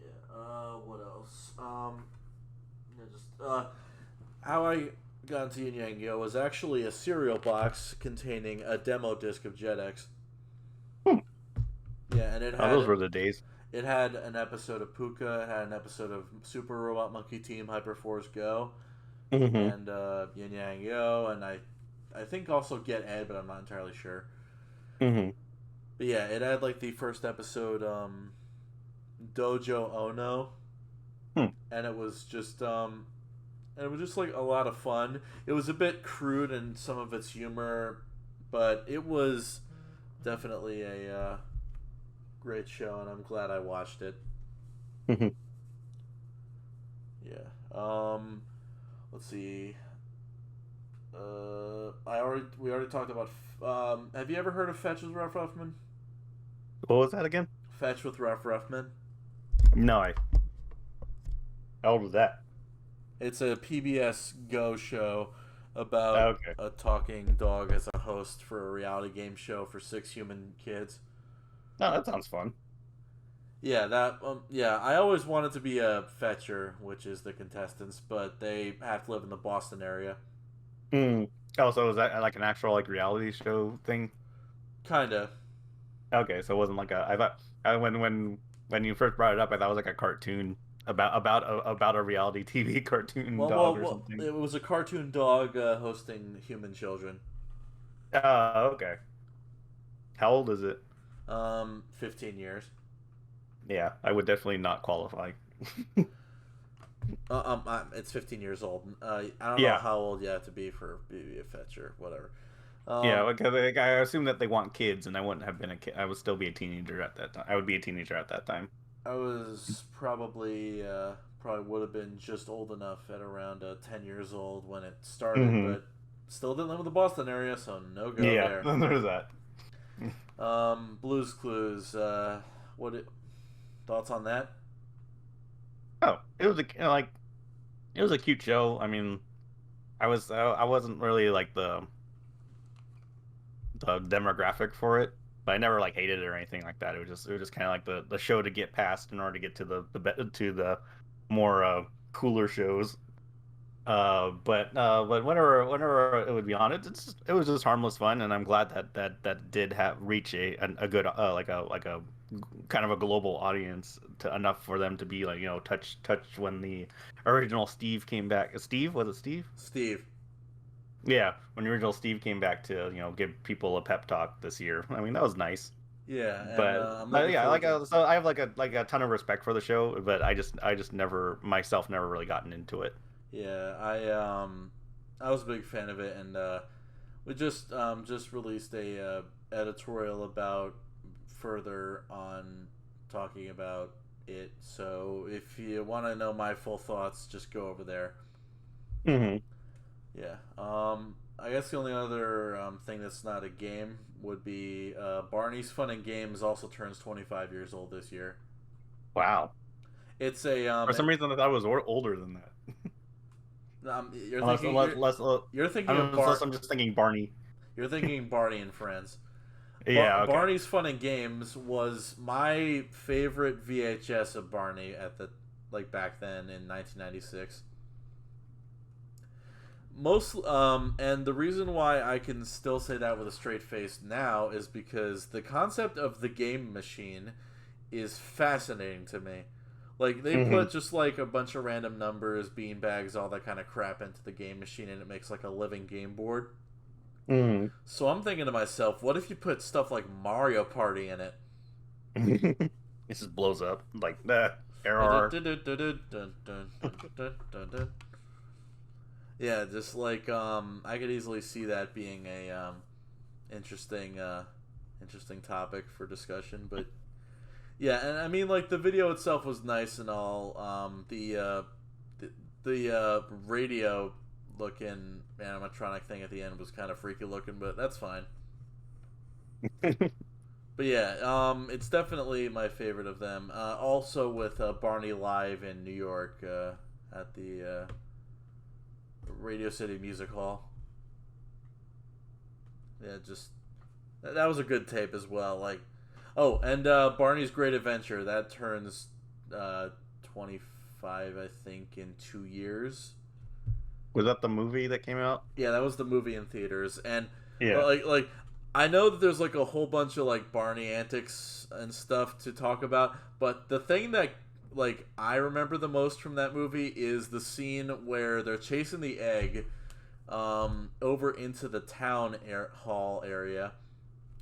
Yeah. What else? How I got into Yin Yang Yo was actually a cereal box containing a demo disc of Jetix. Yeah, and it had. Those were the days. It had an episode of Puka. It had an episode of Super Robot Monkey Team Hyperforce Go. Mm-hmm. and Yin Yang Yo, and I think also Get Ed, but I'm not entirely sure. Mm-hmm. But yeah, it had like the first episode, Dojo Ono, Hmm. and it was just like a lot of fun. It was a bit crude in some of its humor, but it was definitely a great show, and I'm glad I watched it. Mm-hmm. Yeah. Let's see. We already talked about. Have you ever heard of Fetch with Ralph Ruffman? What was that again? Fetch with Ralph Ruffman. No, how old was that? It's a PBS Go show about Okay. a talking dog as a host for a reality game show for 6 human kids. No, that sounds fun. Yeah, yeah, I always wanted to be a fetcher, which is the contestants, but they have to live in the Boston area. Mm. Oh, so was that like an actual like reality show thing? Kinda. Okay, so it wasn't like a. I thought when you first brought it up, I thought it was like a cartoon about a reality TV cartoon dog or something. It was a cartoon dog hosting human children. Okay. How old is it? 15 years. Yeah, I would definitely not qualify. It's 15 years old. I don't know Yeah. how old you have to be for be a fetcher, whatever. Yeah, because like, I assume that they want kids, and I wouldn't have been a kid. I would still be a teenager at that time. I would be a teenager at that time. I was probably would have been just old enough at around 10 years old when it started, Mhm. but still didn't live in the Boston area, so no go Yeah, there. there's that. Blues Clues. Thoughts on that? Oh, it was it was a cute show. I mean, I wasn't really like the demographic for it, but I never like hated it or anything like that. It was just kind of like the show to get past in order to get to the more cooler shows. But whenever it would be on, it was just harmless fun, and I'm glad that did have reach a good like a kind of a global audience to enough for them to be like touch when the original Steve came back. Steve, was it Steve? Steve. Yeah, when the original Steve came back to give people a pep talk this year. I mean, that was nice. Yeah, and, But I'm looking yeah, forward to so I have like a ton of respect for the show, but I just never myself never really gotten into it. Yeah, I was a big fan of it, and we just released a editorial about further on talking about it. So if you want to know my full thoughts, just go over there. Mm-hmm. Yeah. I guess the only other thing that's not a game would be Barney's Fun and Games also turns 25 years old this year. Wow. It's a For some reason, I thought it was older than that. You're thinking of unless I'm just thinking Barney. You're thinking Barney and Friends. Yeah, okay. Barney's Fun and Games was my favorite VHS of Barney at the back then in 1996. And the reason why I can still say that with a straight face now is because the concept of the game machine is fascinating to me. Like, they put just like a bunch of random numbers, beanbags, all that kind of crap into the game machine, and it makes like a living game board. Mm. So I'm thinking to myself, what if you put stuff like Mario Party in it? It just blows up like that. Error. Yeah, just like I could easily see that being a interesting topic for discussion. But yeah, and I mean, like, the video itself was nice and all. The radio looking animatronic thing at the end was kind of freaky looking, but that's fine. But yeah, it's definitely my favorite of them. Also with Barney live in New York at the Radio City Music Hall. Yeah, just that was a good tape as well. Like, oh, and Barney's Great Adventure, that turns 25, I think, in 2 years. Was that the movie that came out? Yeah, that was the movie in theaters, and Yeah. like I know that there's like a whole bunch of like Barney antics and stuff to talk about, but the thing that like I remember the most from that movie is the scene where they're chasing the egg over into the town hall area,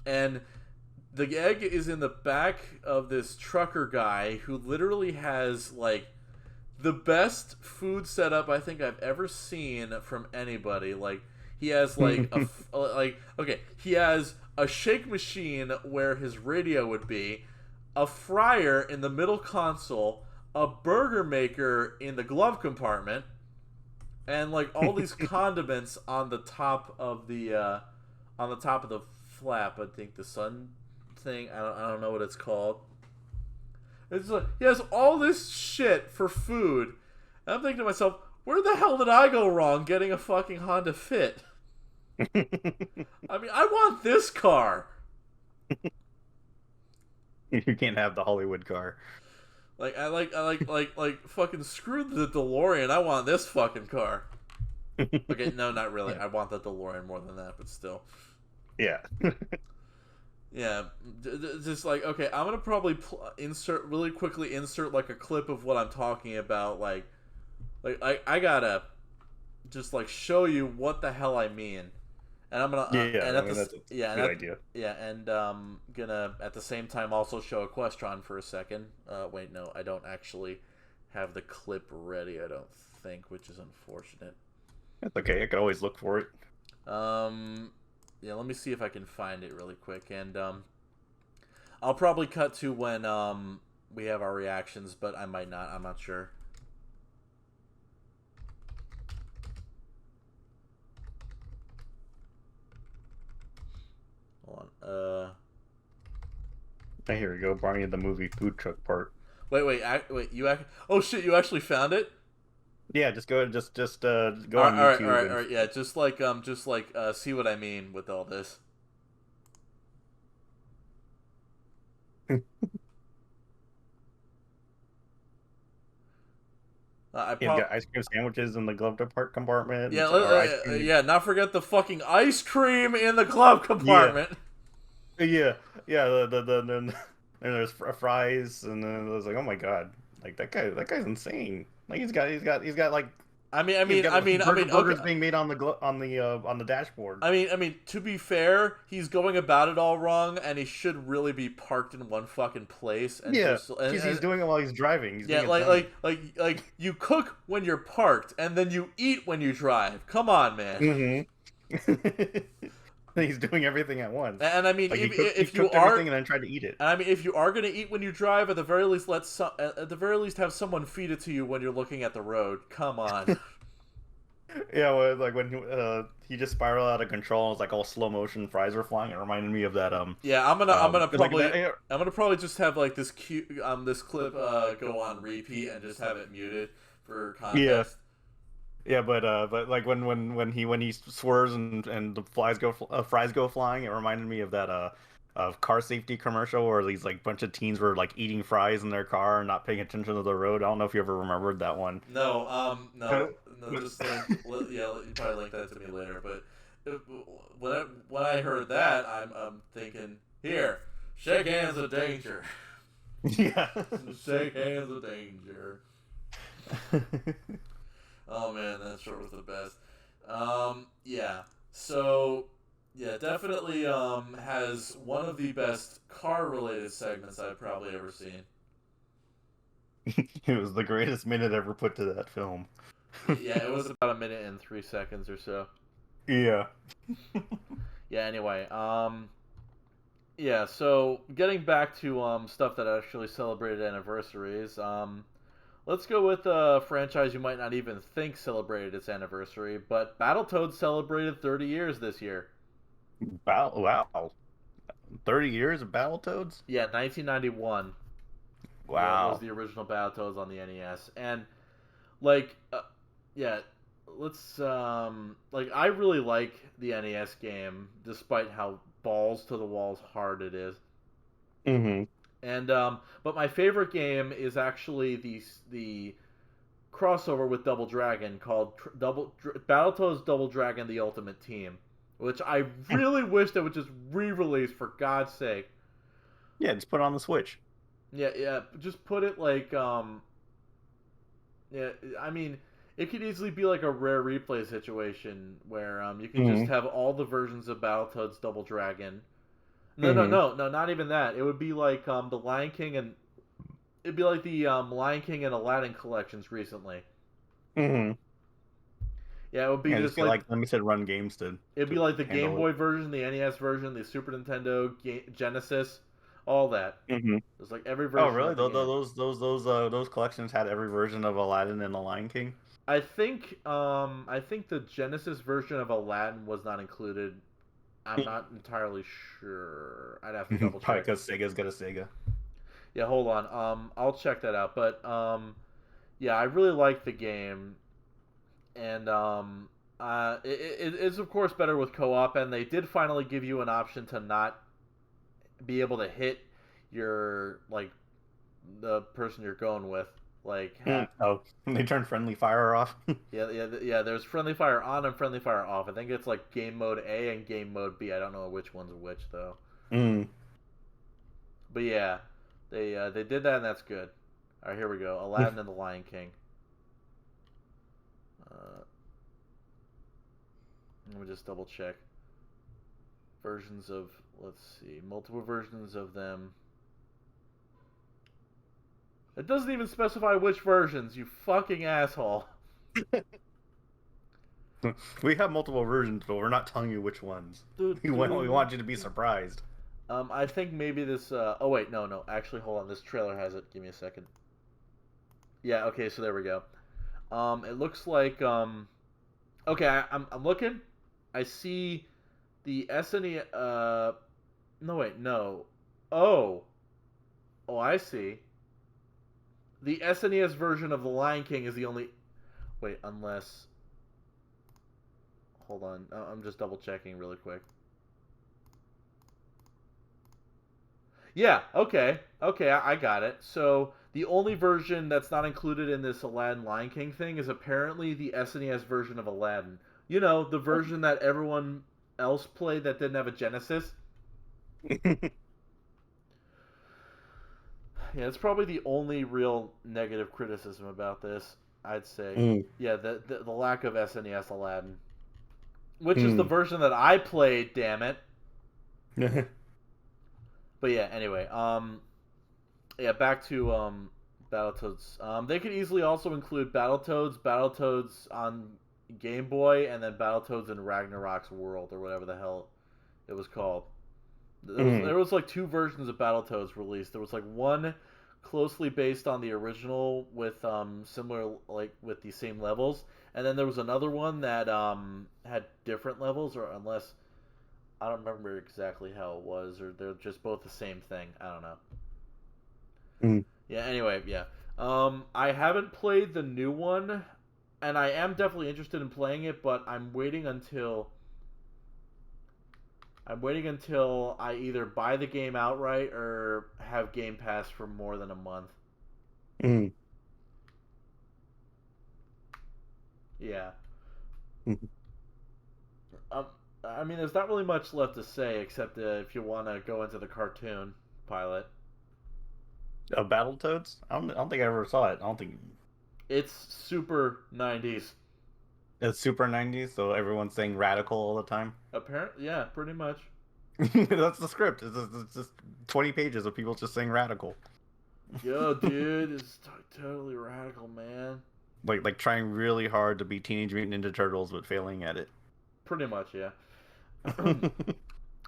and the egg is in the back of this trucker guy who literally has like the best food setup I think I've ever seen from anybody. Like he has like he has a shake machine where his radio would be, a fryer in the middle console, a burger maker in the glove compartment, and like all these condiments on the top of the flap. I think the sun thing. I don't know what it's called. It's like he has all this shit for food. And I'm thinking to myself, where the hell did I go wrong getting a fucking Honda Fit? I mean, I want this car. You can't have the Hollywood car. Like I like fucking screw the DeLorean. I want this fucking car. Okay, no, not really. I want the DeLorean more than that, but still. Yeah. Yeah, just like, okay, I'm gonna probably really quickly insert like a clip of what I'm talking about. Like I gotta just like show you what the hell I mean. And I'm gonna that's a good idea. Yeah, and gonna at the same time also show Equestron for a second. Wait, no, I don't actually have the clip ready. I don't think, which is unfortunate. That's okay. I can always look for it. Yeah, let me see if I can find it really quick, and I'll probably cut to when we have our reactions, but I might not. I'm not sure. Hold on. Here we go. Barney the movie food truck part. Wait. Oh shit! You actually found it? Yeah, just go. Just go on YouTube. All right. Yeah, just like see what I mean with all this. You got ice cream sandwiches in the glove compartment. Yeah, not forget the fucking ice cream in the glove compartment. Yeah. Then there's fries, and then I was like, oh my god, like that guy's insane. Like he's got like. I mean, burgers being made on the dashboard. I mean, to be fair, he's going about it all wrong, and he should really be parked in one fucking place. And he's doing it while he's driving. Like you cook when you're parked, and then you eat when you drive. Come on, man. Mm-hmm. He's doing everything at once. And I mean, like if you are everything and then tried to eat it. And I mean, if you are gonna eat when you drive, at the very least, have someone feed it to you when you're looking at the road. Come on. Yeah, well, like when he just spiraled out of control and it was like all slow motion fries were flying. It reminded me of that. Yeah, I'm gonna probably just have like this clip go on repeat and just have it muted for context. Yeah, but like when he swerves and the fries go flying, it reminded me of that car safety commercial where these like bunch of teens were like eating fries in their car and not paying attention to the road. I don't know if you ever remembered that one. No, just you probably link that to me later. But when I heard that, I'm thinking, here, shake hands with danger. Yeah, shake hands with danger. Oh man, that short was the best. Yeah. So, yeah, definitely has one of the best car-related segments I've probably ever seen. It was the greatest minute ever put to that film. Yeah, it was about 1 minute and 3 seconds or so. Yeah. Yeah. Anyway, yeah. So getting back to stuff that actually celebrated anniversaries. Let's go with a franchise you might not even think celebrated its anniversary, but Battletoads celebrated 30 years this year. Wow. 30 years of Battletoads? Yeah, 1991. Wow. That was the original Battletoads on the NES. And, like, let's, like, I really like the NES game, despite how balls to the walls hard it is. Mm-hmm. And but my favorite game is actually the crossover with Double Dragon called Battletoads Double Dragon: The Ultimate Team, which I really wish they would just re-release for God's sake. Yeah, just put it on the Switch. Yeah. Just put it like yeah. I mean, it could easily be like a rare replay situation where you can just have all the versions of Battletoads Double Dragon. No, not even that. It would be like the Lion King and it'd be like the Lion King and Aladdin collections recently. Mm-hmm. Yeah, it would be Yeah, just get like limited run games to. it'd be to like the Game handle Boy version, the NES version, the Super Nintendo, Genesis, all that. it. Mm-hmm. It's like every version. Oh, really? Of the game. Those collections had every version of Aladdin and the Lion King. I think the Genesis version of Aladdin was not included. I'm not entirely sure. I'd have to double Probably check. because Sega's got a Sega. Yeah, hold on. I'll check that out. But yeah, I really like the game, and it's of course better with co-op. And they did finally give you an option to not be able to hit your the person you're going with. Oh, they turned friendly fire off. Yeah. There's friendly fire on and friendly fire off. I think it's like game mode A and game mode B. I don't know which one's which though. But yeah, they did that and that's good. All right, here we go. Aladdin and the Lion King. Let me just double check. Versions of, let's see, multiple versions of them. It doesn't even specify which versions, you fucking asshole. We have multiple versions, but we're not telling you which ones. We want you to be surprised. I think maybe this. Oh wait, no. Actually, hold on. This trailer has it. Give me a second. Yeah. Okay. So there we go. It looks like. Okay. I'm looking. I see the SNES. No wait. No. Oh. I see. The SNES version of The Lion King is the only... Wait, unless... Hold on. I'm just double checking really quick. Yeah, okay. Okay, I got it. So, the only version that's not included in this Aladdin Lion King thing is apparently the SNES version of Aladdin. You know, the version that everyone else played that didn't have a Genesis. Yeah, it's probably the only real negative criticism about this, I'd say. Yeah, the lack of SNES Aladdin. Which is the version that I played, damn it. But yeah, anyway, yeah, back to Battletoads. They could easily also include Battletoads on Game Boy, and then Battletoads in Ragnarok's World, or whatever the hell it was called. There was like two versions of Battletoads released. There was like one closely based on the original with similar, like with the same levels, and then there was another one that had different levels, or unless I don't remember exactly how it was, or they're just both the same thing. I don't know. Yeah. Anyway, yeah. I haven't played the new one, and I am definitely interested in playing it, but I'm waiting until I either buy the game outright or have Game Pass for more than a month. Yeah. I mean, there's not really much left to say except if you want to go into the cartoon pilot. Battletoads? I don't think I ever saw it. I don't think it's super 90s. It's super 90s, so everyone's saying radical all the time. Apparently, yeah, pretty much. That's the script. It's just 20 pages of people just saying radical. Yo, dude, it's totally radical, man. Like trying really hard to be Teenage Mutant Ninja Turtles, but failing at it. Pretty much, yeah. All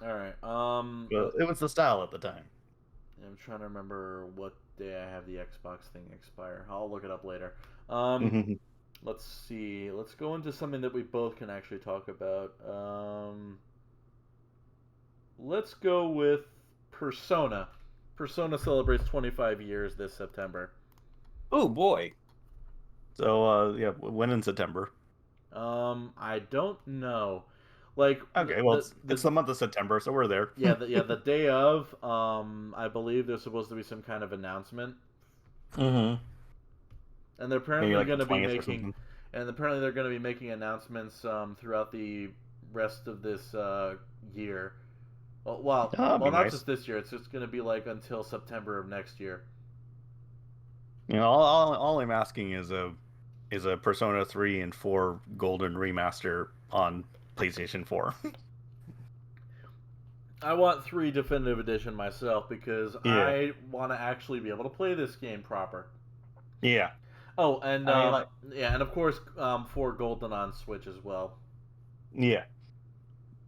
right. But it was the style at the time. I'm trying to remember what day I have the Xbox thing expire. I'll look it up later. Let's see. Let's go into something that we both can actually talk about. Let's go with Persona. Persona celebrates 25 years this September. Oh boy. So yeah, when in September? I don't know. Like, okay, well, it's the month of September, so we're there. Yeah, the day of. I believe there's supposed to be some kind of announcement. And they're apparently going to be making, apparently they're going to be making announcements throughout the rest of this year. Well, not just this year. It's just going to be like until September of next year. All I'm asking is a Persona 3 and 4 Golden remaster on PlayStation 4. I want 3 Definitive Edition myself because Yeah. I want to actually be able to play this game proper. Yeah. Oh, and I mean, like, yeah, and of course, 4 Golden on Switch as well. yeah.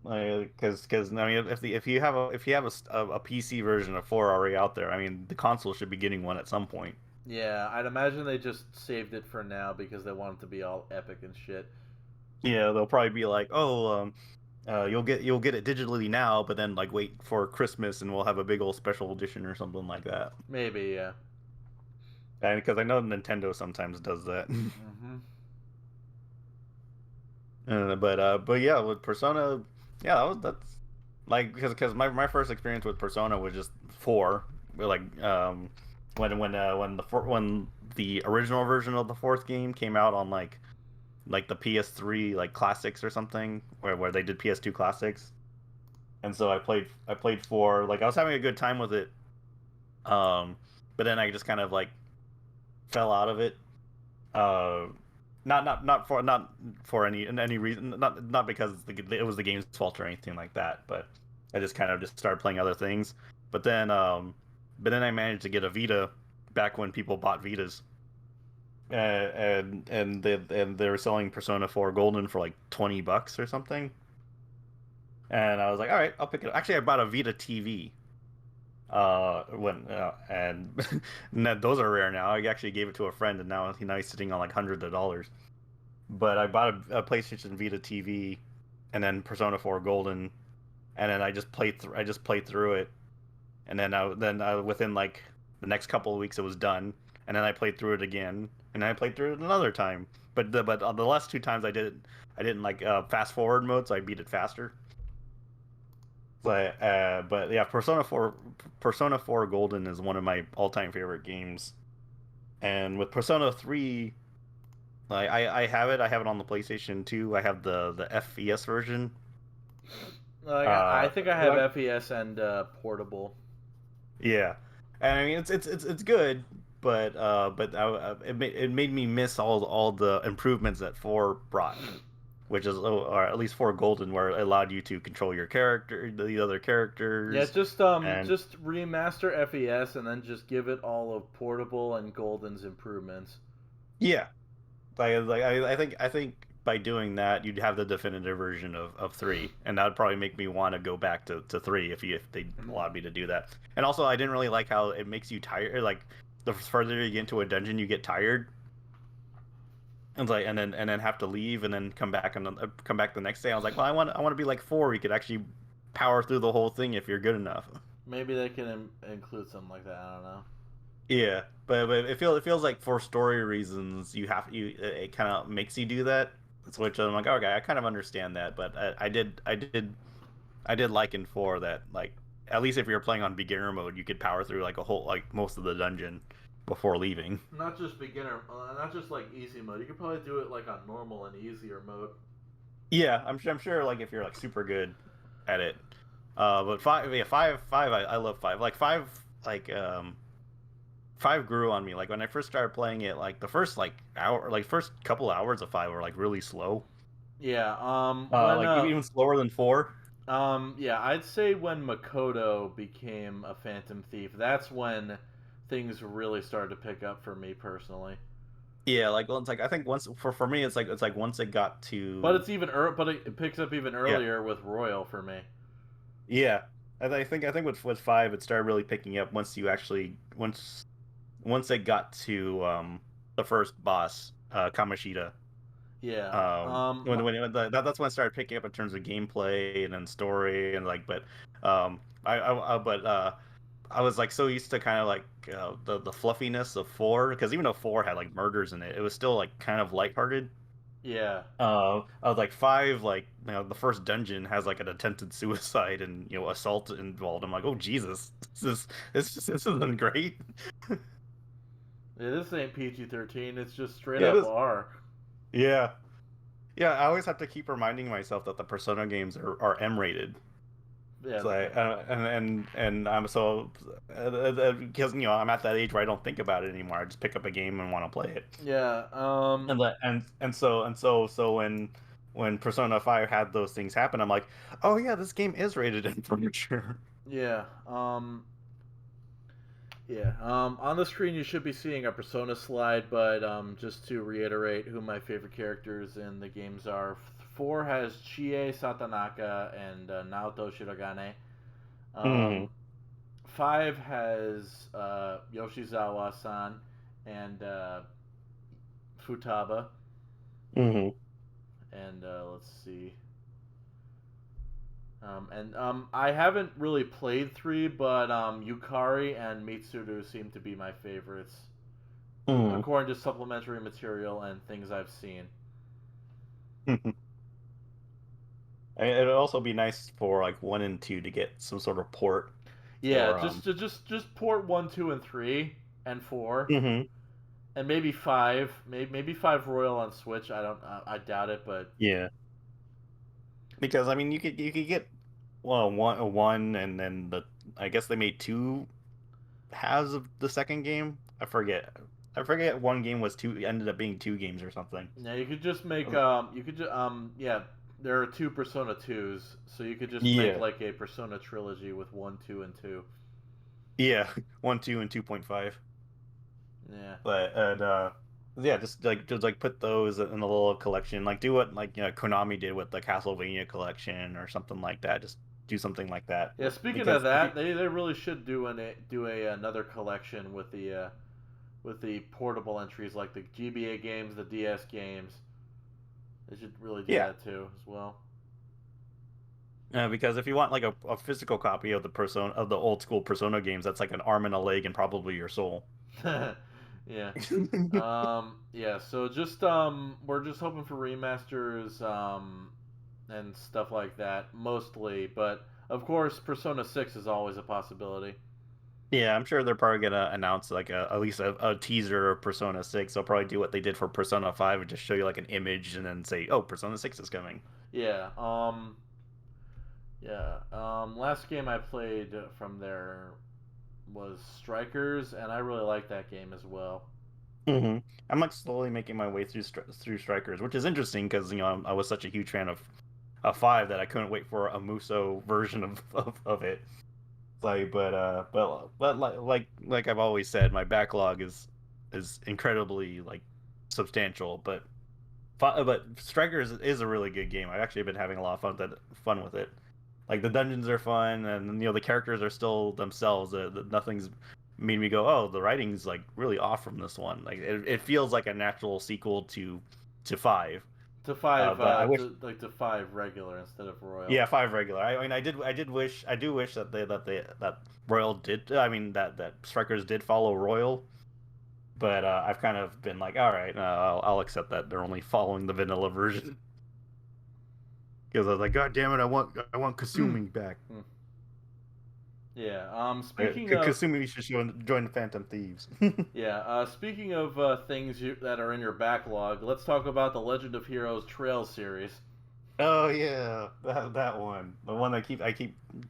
Because I mean, if you have a PC version of 4 already out there, I mean, the console should be getting one at some point. Yeah, I'd imagine they just saved it for now because they want it to be all epic and shit. Yeah, they'll probably be like, oh, you'll get it digitally now, but then like wait for Christmas and we'll have a big old special edition or something like that. Maybe, yeah. And because I know Nintendo sometimes does that. Mm-hmm. But yeah, with Persona, yeah, that's like because my first experience with Persona was just 4, like when the original version of the fourth game came out on like the PS3 like classics or something where they did PS2 classics, and so I played 4, like I was having a good time with it, but then I just kind of like fell out of it. Not for any reason, not because it was the game's fault or anything like that, but I just kind of just started playing other things. But then I managed to get a Vita back when people bought Vitas, and they were selling Persona 4 Golden for like $20 or something, and I was like, all right, I'll pick it up. Actually, I bought a Vita TV. And those are rare now. I actually gave it to a friend, and now he's sitting on like hundreds of dollars. But I bought a PlayStation Vita TV, and then Persona 4 Golden, and then I just played through it, and then within like the next couple of weeks it was done, and then I played through it again, and then I played through it another time. But the last 2 times I didn't like fast forward mode, so I beat it faster. But yeah, Persona 4 Golden is one of my all-time favorite games. And with Persona 3, like I have it on the PlayStation 2. I have the FES version. I think I have FES and portable. Yeah. And I mean it's good, but it made me miss all the improvements that 4 brought. Which is, or at least 4 Golden, where it allowed you to control your character, the other characters. Yeah, just remaster FES and then just give it all of portable and Golden's improvements. Yeah, I think by doing that you'd have the definitive version of 3, and that would probably make me want to go back to 3 if they allowed me to do that. And also, I didn't really like how it makes you tired. Like the further you get into a dungeon, you get tired. And then have to leave and then come back the next day. I was like, well, I want to be like 4. You could actually power through the whole thing if you're good enough. Maybe they can include something like that. I don't know. Yeah, but it feels like for story reasons it kind of makes you do that. Which I'm like, okay, I kind of understand that, but I did like in 4 that like at least if you're playing on beginner mode, you could power through like most of the dungeon before leaving. Not just beginner, not just like easy mode. You could probably do it like on normal and easier mode. Yeah, I'm sure like if you're like super good at it. But 5, I love 5. Like 5, 5 grew on me. Like when I first started playing it, like the first first couple hours of 5 were like really slow. Yeah. Even slower than 4. Yeah, I'd say when Makoto became a Phantom Thief, that's when things really started to pick up for me personally. Yeah, like it's like I think once for me it's like once it got to. But it picks up even earlier with Royal for me. Yeah, I think with 5 it started really picking up once it got to the first boss, Kamoshida. Yeah. That's when I started picking up in terms of gameplay and then story and like, but I was like so used to kind of like the fluffiness of 4, because even though 4 had like murders in it, it was still like kind of lighthearted. Yeah. I was like 5, like the first dungeon has like an attempted suicide and assault involved. I'm like, oh Jesus, this isn't great. Yeah, this ain't PG-13. It's just straight up R. Yeah, I always have to keep reminding myself that the Persona games are M-rated. Yeah. It's like, and I'm so because I'm at that age where I don't think about it anymore. I just pick up a game and want to play it. Yeah. So when Persona 5 had those things happen, I'm like, oh yeah, this game is rated M for mature. Yeah. Yeah. On the screen, you should be seeing a Persona slide, but just to reiterate who my favorite characters in the games are, 4 has Chie Satanaka and Naoto Shirogane. Hmm. 5 has Yoshizawa-san and Futaba. Hmm. And let's see. I haven't really played 3, but Yukari and Mitsuru seem to be my favorites, Hmm. according to supplementary material and things I've seen. It'd also be nice for like 1 and 2 to get some sort of port Yeah, for just port 1, 2, and 3, and 4, hmm. and maybe 5, maybe 5 Royal on Switch. I doubt it, but Yeah, because I mean you could get well one and then I guess they made 2 halves of the second game. I forget one game was 2 ended up being 2 games or something. yeah, you could just make you could just yeah. There are 2 Persona 2s, so you could just make Yeah. like a Persona trilogy with 1, 2, and 2. Yeah, 1, 2, and 2.5. Yeah. But yeah, just put those in a little collection. Like do what like Konami did with the Castlevania collection or something like that. Just do something like that. Yeah, speaking of Because if you, that, they really should do another collection with the portable entries like the GBA games, the DS games. They should really do yeah, that too as well. because if you want like a physical copy of the old school Persona games, that's like an arm and a leg and probably your soul. Yeah. Yeah, so just we're just hoping for remasters and stuff like that mostly, but of course Persona 6 is always a possibility. Yeah, I'm sure they're probably gonna announce like at least a teaser of Persona 6. They'll probably do what they did for Persona 5 and just show you like an image and then say, "Oh, Persona 6 is coming." Yeah. Yeah. Last game I played from there was Strikers, and I really like that game as well. Hmm. I'm like slowly making my way through Strikers, which is interesting because I was such a huge fan of 5 that I couldn't wait for a Muso version of it. Like, but like I've always said, my backlog is incredibly like substantial. But Strikers is a really good game. I've actually been having a lot of fun with it. Like the dungeons are fun, and the characters are still themselves. Nothing's made me go, oh, the writing's like really off from this one. Like it feels like a natural sequel to 5. To 5, But I wish, to 5 regular instead of Royal. yeah, 5 regular. I mean, I do wish that Royal did. I mean, that Strikers did follow Royal. But I've kind of been like, all right, I'll accept that they're only following the vanilla version. Because I was like, God damn it, I want Kasumi back. Yeah. Speaking of Kasumi should join the Phantom Thieves. yeah, speaking of things that are in your backlog, let's talk about the Legend of Heroes Trails series. Oh yeah, that one, the one I keep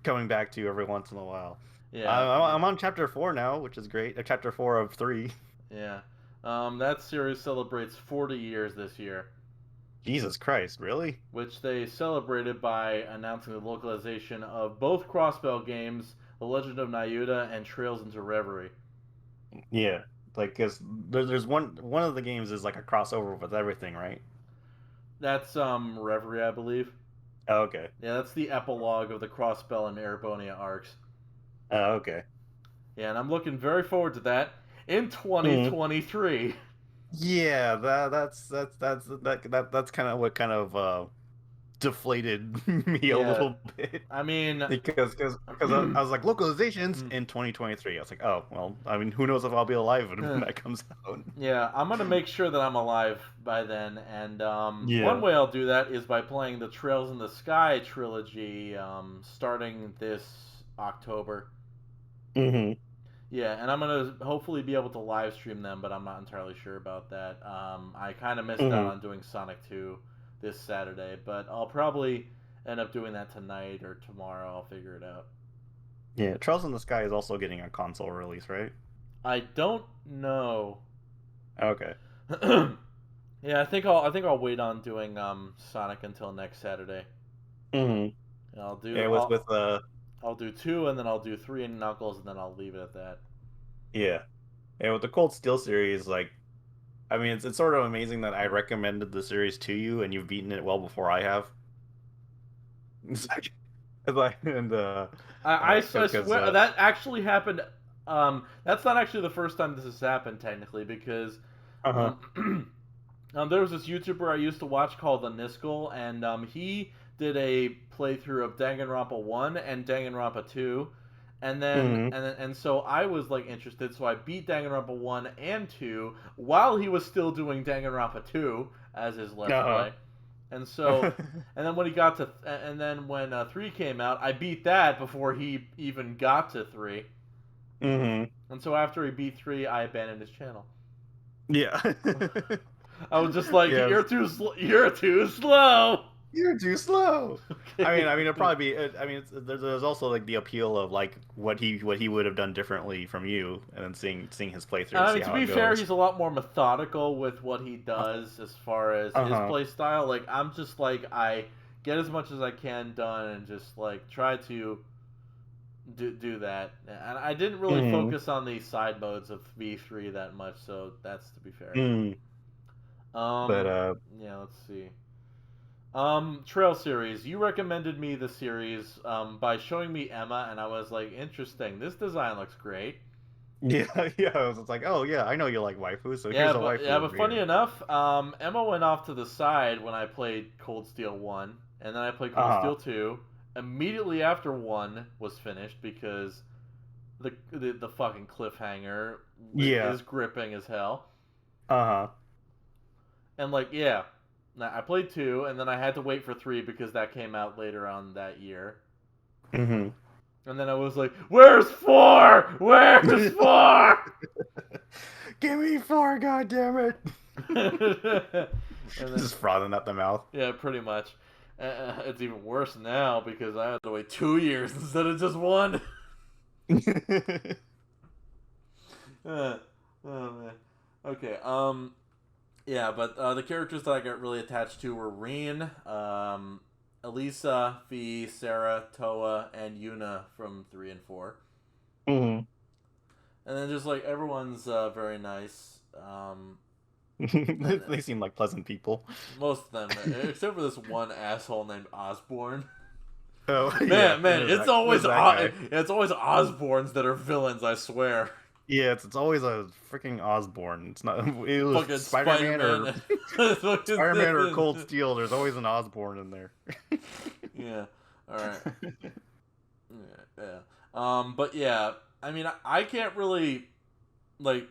coming back to every once in a while. Yeah. I'm on chapter 4 now, which is great. Chapter 4 of 3. Yeah. That series celebrates 40 years this year, Jesus Christ, really? which they celebrated by announcing the localization of both Crossbell games, The Legend of Nayuta and Trails into Reverie. Yeah, like because there's one of the games is like a crossover with everything, right? That's Reverie, I believe. Oh, okay. Yeah, that's the epilogue of the Crossbell and Erebonia arcs. Oh, okay. Yeah, and I'm looking very forward to that in 2023. Yeah, that's kind of what kind of deflated me Yeah. a little bit. I mean, Because I was like localizations in 2023. I was like, oh well, I mean, who knows if I'll be alive when that comes out? yeah, I'm gonna make sure that I'm alive by then, and Yeah. one way I'll do that is by playing the Trails in the Sky trilogy, starting this October. Mm-hmm. Yeah, and I'm gonna hopefully be able to live stream them, but I'm not entirely sure about that. I kind of missed out on doing Sonic 2 this Saturday, but I'll probably end up doing that tonight or tomorrow. I'll figure it out. Yeah, Trails in the Sky is also getting a console release, right? I don't know. Okay. Yeah, I think I'll wait on doing Sonic until next Saturday. Mm-hmm. And I'll do Yeah, I'll do 2 and then I'll do 3 and Knuckles and then I'll leave it at that. yeah. Yeah, with the Cold Steel series, like, I mean, it's sort of amazing that I recommended the series to you and you've beaten it well before I have. It's like, and I because swear that actually happened. That's not actually the first time this has happened technically because uh-huh. there was this YouTuber I used to watch called the Niskel, and he did a playthrough of Danganronpa 1 and Danganronpa 2, and then Mm-hmm. and so I was like interested, so I beat Danganronpa 1 and 2 while he was still doing Danganronpa 2 as his Let's Play. And so, and then when he got to, and then when 3 came out, I beat that before he even got to 3. Mm-hmm. And so after he beat 3, I abandoned his channel. Yeah. I was just like, Yeah. you're too slow. You're too slow. Okay. I mean, it'd probably be. I mean, there's also like the appeal of like what he would have done differently from you, and then seeing his playthrough. I And mean, see to how be it fair, goes. he's a lot more methodical with what he does as far as his play style. Like, I'm just like, I get as much as I can done and just like try to do that. And I didn't really focus on the side modes of V3 that much, so that's to be fair. But Yeah, let's see. Trail series. You recommended me the series by showing me Emma, and I was like, interesting. This design looks great. yeah, I was just like, oh yeah, I know you like waifu, so Yeah, here's a but waifu. yeah, over but funny here. enough, Emma went off to the side when I played Cold Steel 1, and then I played Cold Steel 2. Immediately after 1 was finished because the fucking cliffhanger is gripping as hell. And like, yeah, I played 2, and then I had to wait for 3 because that came out later on that year. Mm-hmm. And then I was like, "Where's 4? Where's 4?" Give me 4, goddammit! And then, Just frothing at the mouth. yeah, pretty much. It's even worse now because I had to wait 2 years instead of just 1. Oh man. Okay. Yeah, but the characters that I got really attached to were Reen, Elisa, Fee, Sarah, Toa, and Yuna from 3 and 4. Mm-hmm. And then just like everyone's very nice. They seem like pleasant people. Most of them, except for this one asshole named Osborne. Oh, Man, yeah, it's always Osborns that are villains. I swear. Yeah, it's always a freaking Osborne. It's not. It was Fucking Spider-Man or Spider-Man or Cold Steel. There's always an Osborne in there. Yeah. All right. Yeah. But yeah, I mean, I can't really like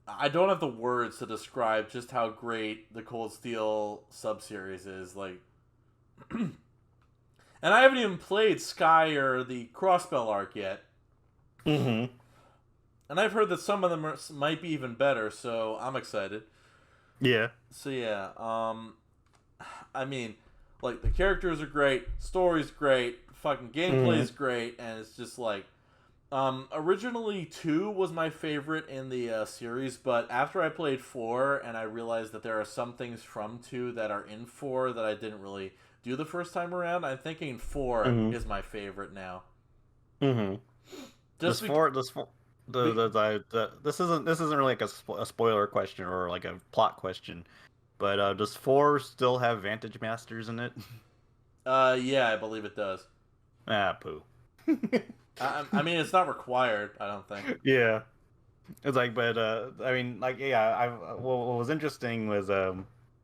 I don't have the words to describe just how great the Cold Steel subseries is. Like, and I haven't even played Sky or the Crossbell arc yet. Mm-hmm. And I've heard that some of them might be even better, so I'm excited. Yeah. So yeah, I mean, like the characters are great, story's great, fucking gameplay is great, and it's just like, originally 2 was my favorite in the series, but after I played 4 and I realized that there are some things from 2 that are in 4 that I didn't really do the first time around, I'm thinking 4 is my favorite now. Mm-hmm. Just this isn't really like a spoiler question or like a plot question, but does 4 still have Vantage Masters in it? Yeah, I believe it does. Poo. I mean, it's not required, I don't think. Yeah, it's like, but I mean, like, yeah, what was interesting was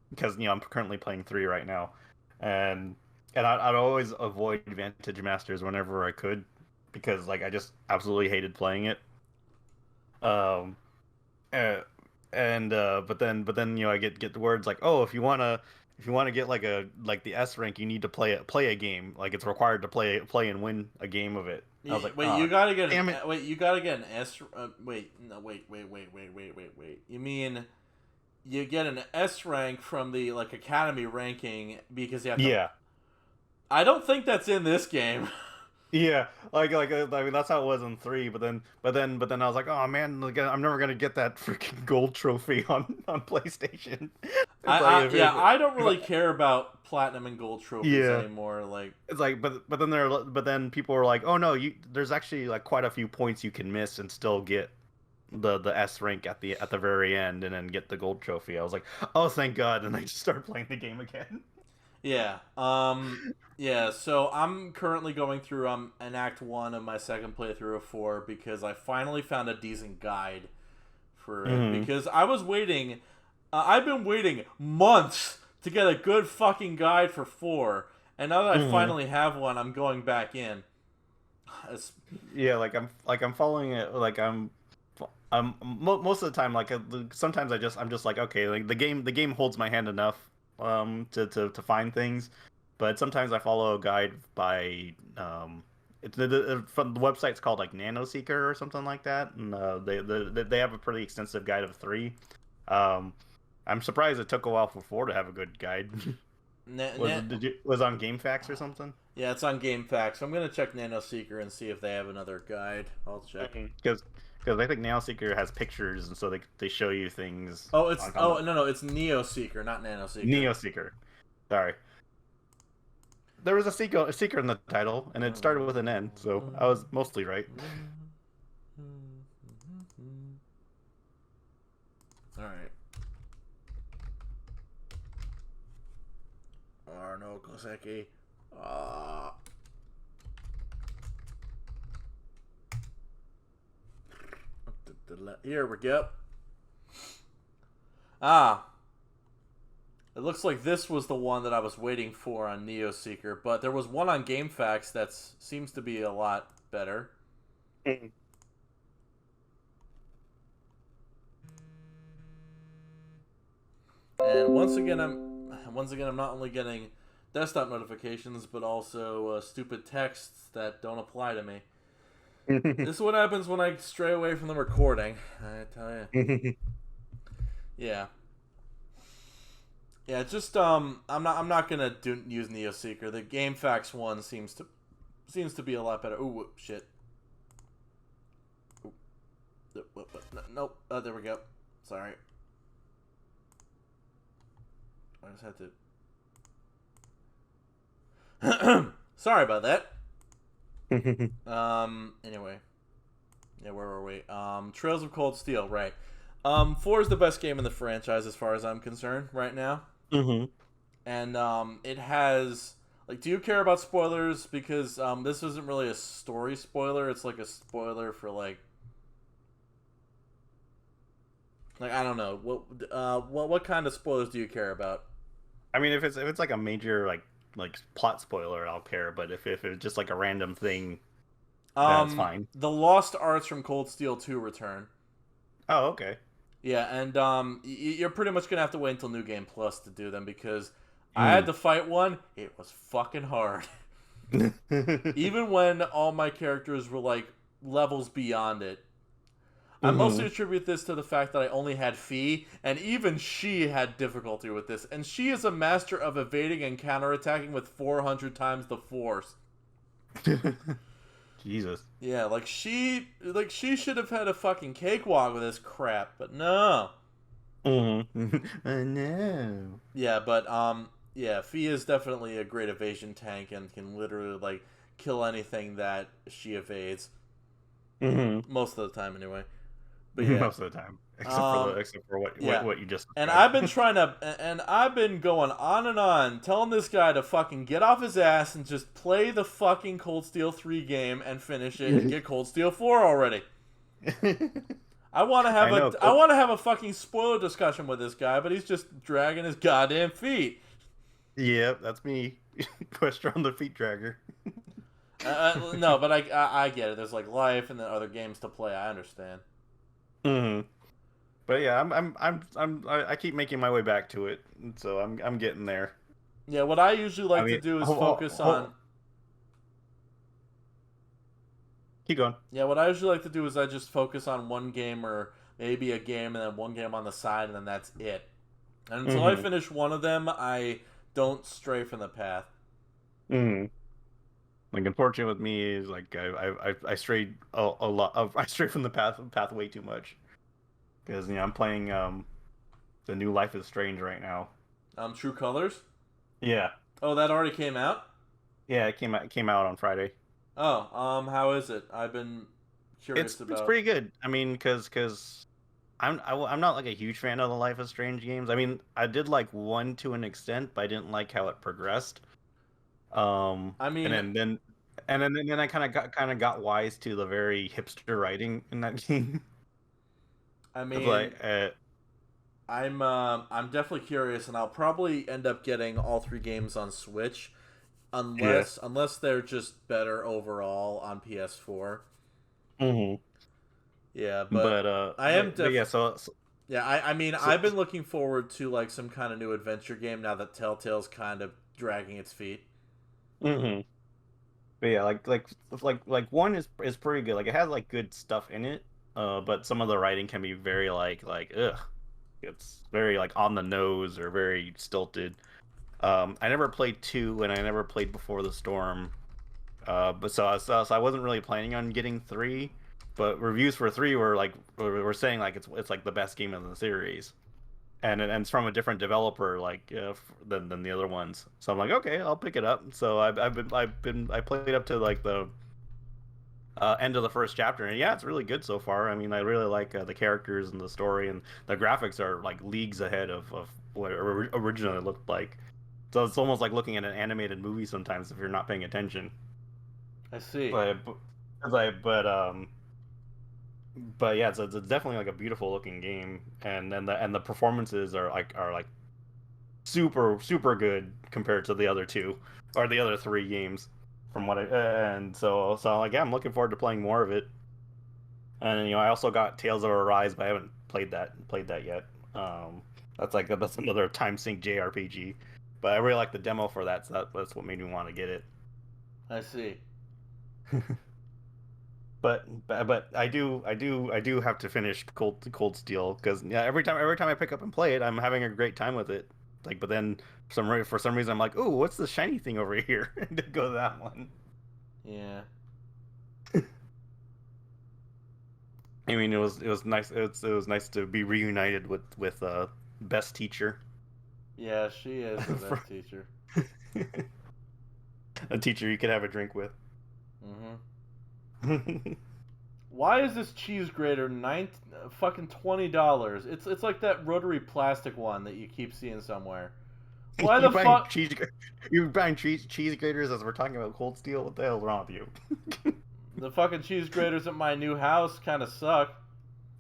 because I'm currently playing 3 right now, and I'd always avoid Vantage Masters whenever I could because like I just absolutely hated playing it. But then I get the words like, oh, if you wanna get like the S rank, you need to play a game. Like it's required to play and win a game of it. I was like, wait, you gotta get an S. Wait. You mean you get an S rank from the like Academy ranking because you have to... Yeah. I don't think that's in this game. Yeah, I mean that's how it was in 3. But then I was like, oh man, like, I'm never gonna get that freaking gold trophy on PlayStation. It's like, I don't really care about platinum and gold trophies anymore. Like, it's like, but then people were like, oh no, there's actually like quite a few points you can miss and still get the S rank at the very end, and then get the gold trophy. I was like, oh thank God, and I just started playing the game again. yeah, yeah. So I'm currently going through an Act 1 of my second playthrough of 4 because I finally found a decent guide for it. Because I was waiting. I've been waiting months to get a good fucking guide for 4, and now that I finally have one, I'm going back in. Yeah, I'm following it. Most of the time, sometimes I'm just like, okay, like the game holds my hand enough to find things, but sometimes I follow a guide by from the website's called like Nano Seeker or something like that, and they have a pretty extensive guide of 3. I'm surprised it took a while for 4 to have a good guide. Was it on GameFAQs or something? Yeah, it's on GameFAQs. I'm gonna check Nano Seeker and see if they have another guide. I'll check. Because I think Nano Seeker has pictures, and so they show you things. Oh, it's Neo Seeker, not Nano Seeker. Neo Seeker. Sorry. There was a seeker in the title, and it started with an N, so I was mostly right. All right. Arno Koseki. Here we go. It looks like this was the one that I was waiting for on Neo Seeker, but there was one on GameFAQs that seems to be a lot better. And once again, I'm not only getting desktop notifications, but also stupid texts that don't apply to me. This is what happens when I stray away from the recording. I tell you. Yeah. Yeah, just I'm not gonna use Neo Seeker. The GameFAQs one seems to be a lot better. Ooh, shit. Ooh. Nope. Oh, there we go. Sorry. I just had to. Sorry about that. Anyway. Yeah, where were we? Trails of Cold Steel, right. 4 is the best game in the franchise as far as I'm concerned right now. And it has, like, do you care about spoilers? Because this isn't really a story spoiler. It's like a spoiler for like I don't know what kind of spoilers do you care about? I mean, if it's like a major like plot spoiler, I'll care. But if it's just like a random thing, that's fine. The Lost Arts from Cold Steel 2 return. Oh, okay. Yeah, and you're pretty much gonna have to wait until New Game Plus to do them because I had to fight one. It was fucking hard. Even when all my characters were like levels beyond it. I mostly attribute this to the fact that I only had Fee, and even she had difficulty with this. And she is a master of evading and counterattacking with 400 times the force. Jesus. Yeah, she should have had a fucking cakewalk with this crap, but no. No. Yeah, but yeah, Fee is definitely a great evasion tank and can literally like kill anything that she evades. Most of the time, anyway. But yeah. Most of the time, except for what you just. And I've been going on and on, telling this guy to fucking get off his ass and just play the fucking Cold Steel 3 game and finish it and get Cold Steel 4 already. I want to have a fucking spoiler discussion with this guy, but he's just dragging his goddamn feet. Yep, that's me. Equestron the feet dragger. No, but I get it. There's like life and then other games to play. I understand. But yeah, I keep making my way back to it, so I'm getting there. Yeah, what I usually like to do is focus on. Keep going. Yeah, what I usually like to do is I just focus on one game or maybe a game and then one game on the side, and then that's it. And until I finish one of them, I don't stray from the path. Mm. Like, unfortunate with me is like I strayed a lot of I strayed from the path way too much because I'm playing the new Life is Strange right now. True Colors. Yeah, Oh, that already came out. yeah, it came out on Friday. Oh, how is it? I've been curious It's about. pretty good. I mean, because I'm not like a huge fan of the Life is Strange games. I mean, I did like one to an extent, but I didn't like how it progressed. I And mean, then I kind of got wise to the very hipster writing in that game. I It's mean, like, I'm definitely curious, and I'll probably end up getting all three games on Switch, yeah. unless they're just better overall on PS4. Hmm. Yeah, But I am yeah, yeah. I mean, so I've been looking forward to like some kind of new adventure game now that Telltale's kind of dragging its feet. hmm. But yeah, like one is pretty good. Like it has like good stuff in it. But some of the writing can be very like ugh. It's very like on the nose or very stilted. I never played two, and I never played Before the Storm. But so I wasn't really planning on getting three. But reviews for three were like were saying like it's like the best game in the series, and it's from a different developer like than the other ones. So I'm like, okay, I'll pick it up. So I played up to like the end of the first chapter, and yeah, it's really good so far. I mean, I really like the characters and the story, and the graphics are like leagues ahead of what it originally looked like. So it's almost like looking at an animated movie sometimes if you're not paying attention. I see. But but yeah, it's definitely like a beautiful looking game, and then the performances are like super good compared to the other two or the other three games from what I and so like yeah, I'm looking forward to playing more of it. And I also got Tales of Arise, but I haven't played that yet. That's another time sync JRPG, but I really like the demo for that, so that's what made me want to get it. I see. But I do have to finish Cold Steel because yeah, every time I pick up and play it, I'm having a great time with it. Like, but then for some reason I'm like, oh, what's the shiny thing over here? And to go to that one. Yeah. I mean, it was nice. It was nice to be reunited with best teacher, Yeah, she is the best teacher. a teacher you could have a drink with. Mm-hmm. Why is this cheese grater fucking $20? It's like that rotary plastic one that you keep seeing somewhere. Why you the buying fuck? cheese? You buying cheese graters as we're talking about Cold Steel? What the hell's wrong with you? The fucking cheese graters at my new house kind of suck.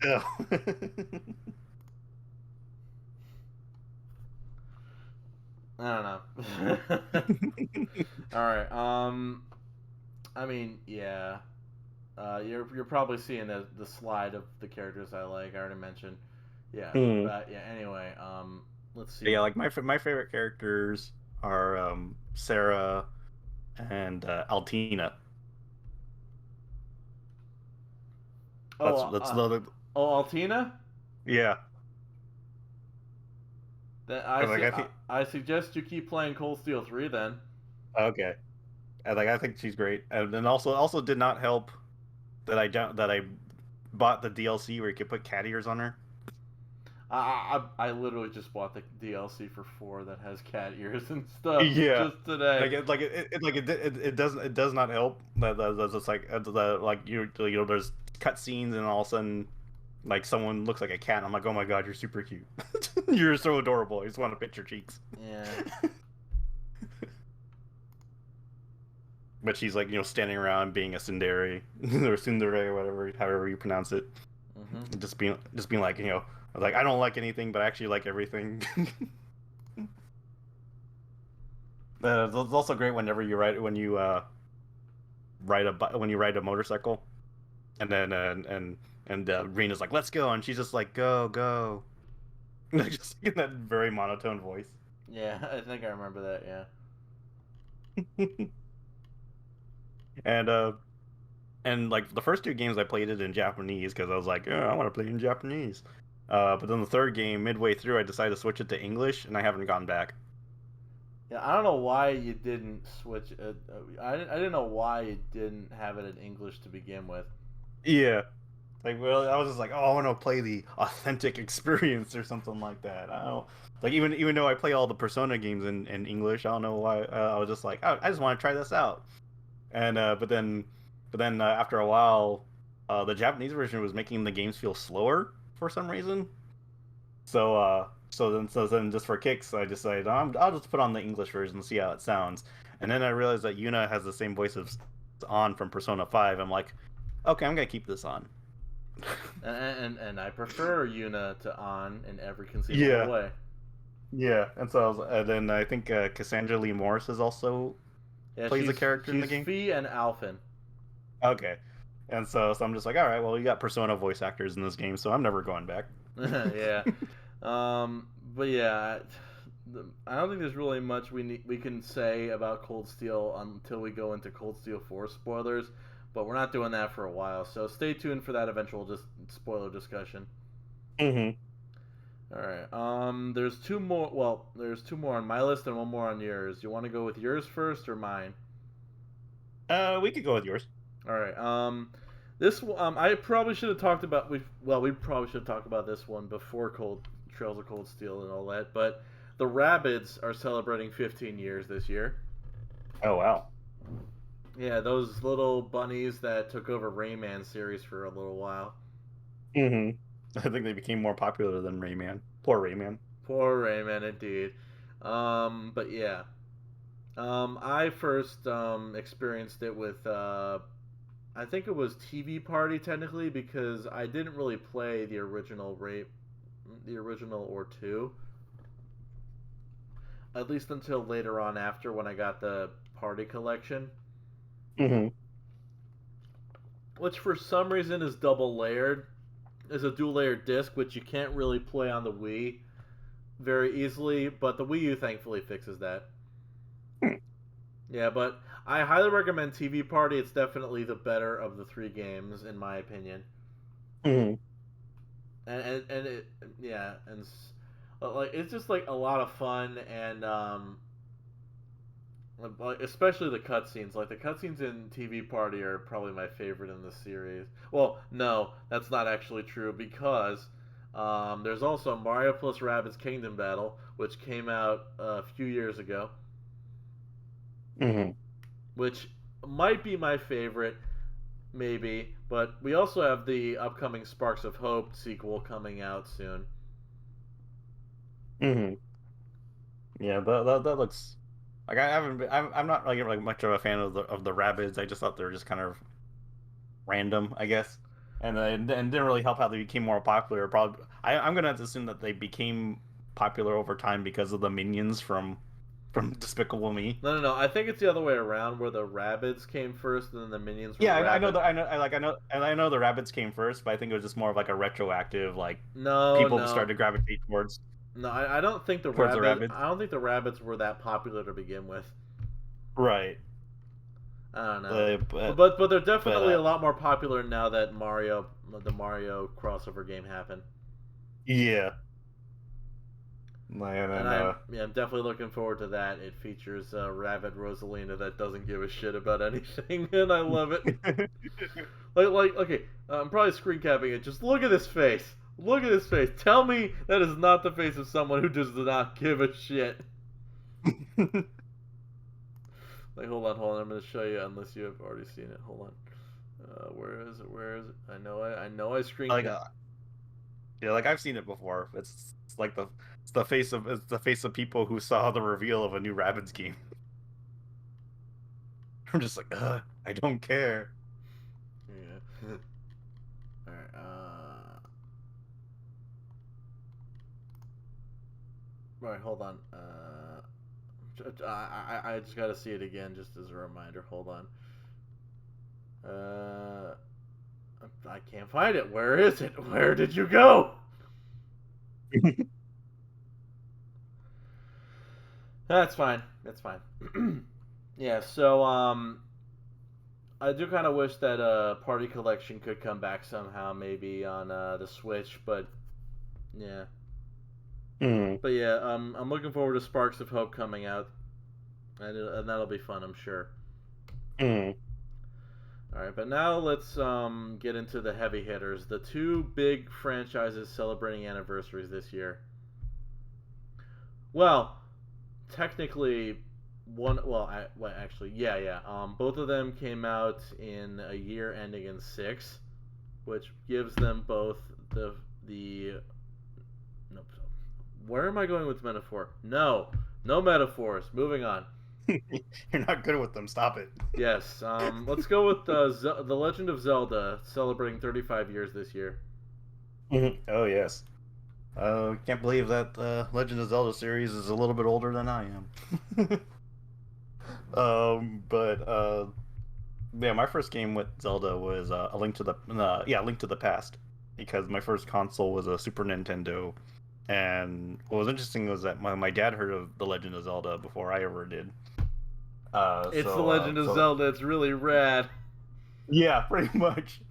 Ugh. I don't know. All right. I mean, yeah. You're probably seeing the slide of the characters I like. I already mentioned. Yeah. Hmm. But yeah. Anyway. Let's see. Yeah, like my favorite characters are Sarah and Altina. Oh. That's the Oh, Altina. yeah. That 'Cause, like, I think I suggest you keep playing Cold Steel 3 then. okay. And, like I think she's great, and then also did not help that I bought the DLC where you could put cat ears on her. I literally just bought the DLC for 4 that has cat ears and stuff Yeah, just today. it does not help that it's like like there's cutscenes and all of a sudden like someone looks like a cat. And I'm like, oh my god, you're super cute. You're so adorable. I just want to pinch your cheeks. Yeah. But she's like standing around being a tsundere or tsundere or whatever, however you pronounce it. Mm-hmm. Just being like like I don't like anything, but I actually like everything. It's also great whenever you ride when you ride a motorcycle, and then Rena's like, "Let's go," and she's just like, "Go, go," just in that very monotone voice. Yeah, I think I remember that. Yeah. And like the first two games I played it in Japanese because I was like, I want to play in Japanese. But then the third game, midway through, I decided to switch it to English, and I haven't gone back. Yeah, I don't know why you didn't switch it. I didn't know why you didn't have it in English to begin with. Yeah. Like, well, I was just like, oh, I want to play the authentic experience or something like that. I don't know. Like, even though I play all the Persona games in English, I don't know why. I was just like, oh, I just want to try this out. And but then after a while, the Japanese version was making the games feel slower for some reason. So then just for kicks, I decided I'll just put on the English version and see how it sounds. And then I realized that Yuna has the same voice as on from Persona 5. I'm like, okay, I'm gonna keep this on. And I prefer Yuna to On in every conceivable Yeah. way. Yeah, and then I think Cassandra Lee Morris is also Yeah, plays a character in the game. She's Fee and Alphen. Okay, and so I'm just like, all right, well, you got Persona voice actors in this game, so I'm never going back. Yeah. But yeah, I don't think there's really much we can say about Cold Steel until we go into Cold Steel 4 spoilers, but we're not doing that for a while, so stay tuned for that eventual spoiler discussion. Mm-hmm. All right. There's two more. Well, there's two more on my list and one more on yours. You want to go with yours first or mine? We could go with yours. All right. This I probably should have talked about. We probably should have talked about this one before Trails of Cold Steel and all that. But the Rabbids are celebrating 15 years this year. Oh wow. Yeah, those little bunnies that took over Rayman series for a little while. Mm-hmm. I think they became more popular than Rayman. Poor Rayman. Poor Rayman, indeed. But yeah. I first experienced it with I think it was TV Party technically because I didn't really play the original or two, at least until later on after when I got the Party Collection, Mm-hmm. which for some reason is double layered, is a dual layered disc, which you can't really play on the Wii very easily, but the Wii U thankfully fixes that. Yeah, but I highly recommend TV Party. It's definitely the better of the three games, in my opinion. Mm-hmm. And it, yeah, and like it's just like a lot of fun, and like, especially the cutscenes. Like the cutscenes in TV Party are probably my favorite in the series. Well, no, that's not actually true because there's also Mario plus Rabbids Kingdom Battle, which came out a few years ago. Mm-hmm. Which might be my favorite, maybe. But we also have the upcoming Sparks of Hope sequel coming out soon. Mm-hmm. Yeah, that looks like I haven't been, I'm not like much of a fan of the Rabbids. I just thought they were just kind of random, I guess, and didn't really help how they became more popular. Probably, I'm gonna have to assume that they became popular over time because of the minions from Despicable Me. No. I think it's the other way around, where the Rabbids came first, and then the minions. Were Yeah, I know Rabbids. I know the Rabbids came first, but I think it was just more of like a retroactive, like No, people no, started to gravitate towards no. I don't think the towards the Rabbids. Rabbids. I don't think the Rabbids were that popular to begin with. Right. I don't know, But but they're definitely but, a lot more popular now that the Mario crossover game happened. yeah. And I'm definitely looking forward to that. It features Rabbid Rosalina that doesn't give a shit about anything, and I love it. Okay, I'm probably screen capping it. Just look at his face. Look at his face. Tell me that is not the face of someone who does not give a shit. Like, hold on. I'm going to show you, unless you have already seen it. Hold on. Where is it? I know I screen capped. Yeah, like I've seen it before. It's like it's the face of people who saw the reveal of a new Rabbids game. I'm just like, I don't care. Yeah. All right. All right. Hold on. I just gotta see it again, just as a reminder. Hold on. I can't find it. Where is it? Where did you go? That's fine. Yeah, so I do kind of wish that Party Collection could come back somehow, maybe on the Switch, but yeah. Mm. But yeah, I'm looking forward to Sparks of Hope coming out. and that'll be fun, I'm sure. Mm. All right, but now let's get into the heavy hitters. The two big franchises celebrating anniversaries this year. Well, technically, one. Well, actually, yeah. Both of them came out in a year ending in 6, which gives them both the. Nope. Where am I going with metaphor? No metaphors. Moving on. You're not good with them. Stop it. Yes. Let's go with the Legend of Zelda celebrating 35 years this year. Oh yes. Can't believe that Legend of Zelda series is a little bit older than I am. But yeah, my first game with Zelda was A Link to the Link to the Past, because my first console was a Super Nintendo, and what was interesting was that my dad heard of the Legend of Zelda before I ever did. It's the Legend of Zelda. It's really rad. Yeah, pretty much.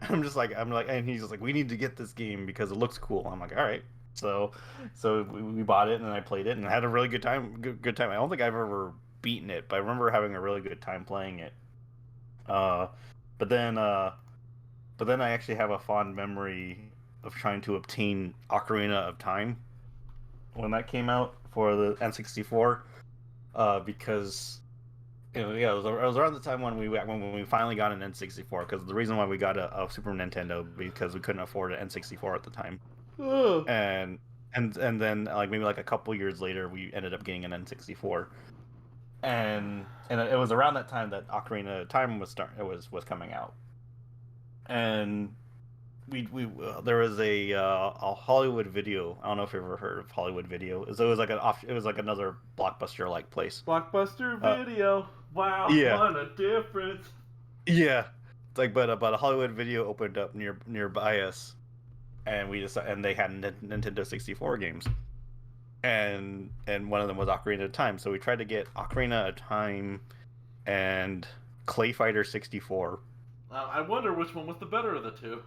I'm like, and he's just like, we need to get this game because it looks cool. I'm like, all right. So we bought it and I played it and had a really good time. Good time. I don't think I've ever beaten it, but I remember having a really good time playing it. But then I actually have a fond memory of trying to obtain Ocarina of Time when that came out for the N64, because it was around the time when we finally got an N64. Because the reason why we got a Super Nintendo, because we couldn't afford an N64 at the time. And then like maybe like a couple years later, we ended up getting an N64. And it was around that time that Ocarina of Time was coming out. And there was a Hollywood Video. I don't know if you've ever heard of Hollywood Video. It was like another Blockbuster like place. Blockbuster Video. Wow, yeah. What a difference. Yeah, it's like but a Hollywood Video opened up nearby us, and they had Nintendo 64 games, and one of them was Ocarina of Time. So we tried to get Ocarina of Time and Clay Fighter 64. I wonder which one was the better of the two.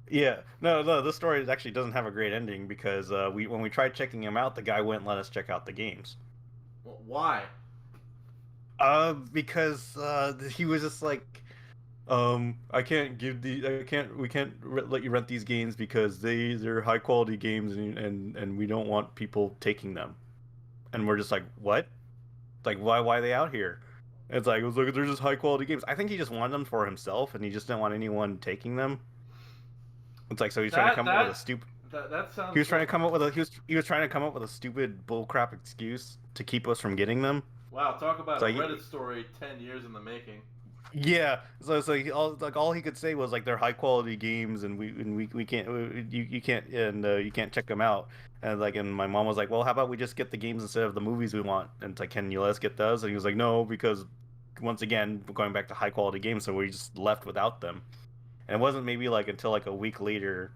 Yeah, no, this story actually doesn't have a great ending, because when we tried checking him out, the guy wouldn't let us check out the games. Why? Because he was just like, we can't let you rent these games because they're high quality games, and we don't want people taking them. And we're just like, what? Like, why are they out here? It's like, they're just high quality games. I think he just wanted them for himself, and he just didn't want anyone taking them. It's like, so he's trying to come up with a stupid. That sounds. He was trying to come up with a stupid bullcrap excuse to keep us from getting them. Wow, talk about a Reddit story 10 years in the making. Yeah, so all he could say was like, they're high quality games, and we can't you can't check them out. And my mom was like, well, how about we just get the games instead of the movies we want? And it's like, can you let us get those? And he was like, no, because once again, going back to high quality games, so we just left without them. And it wasn't maybe until a week later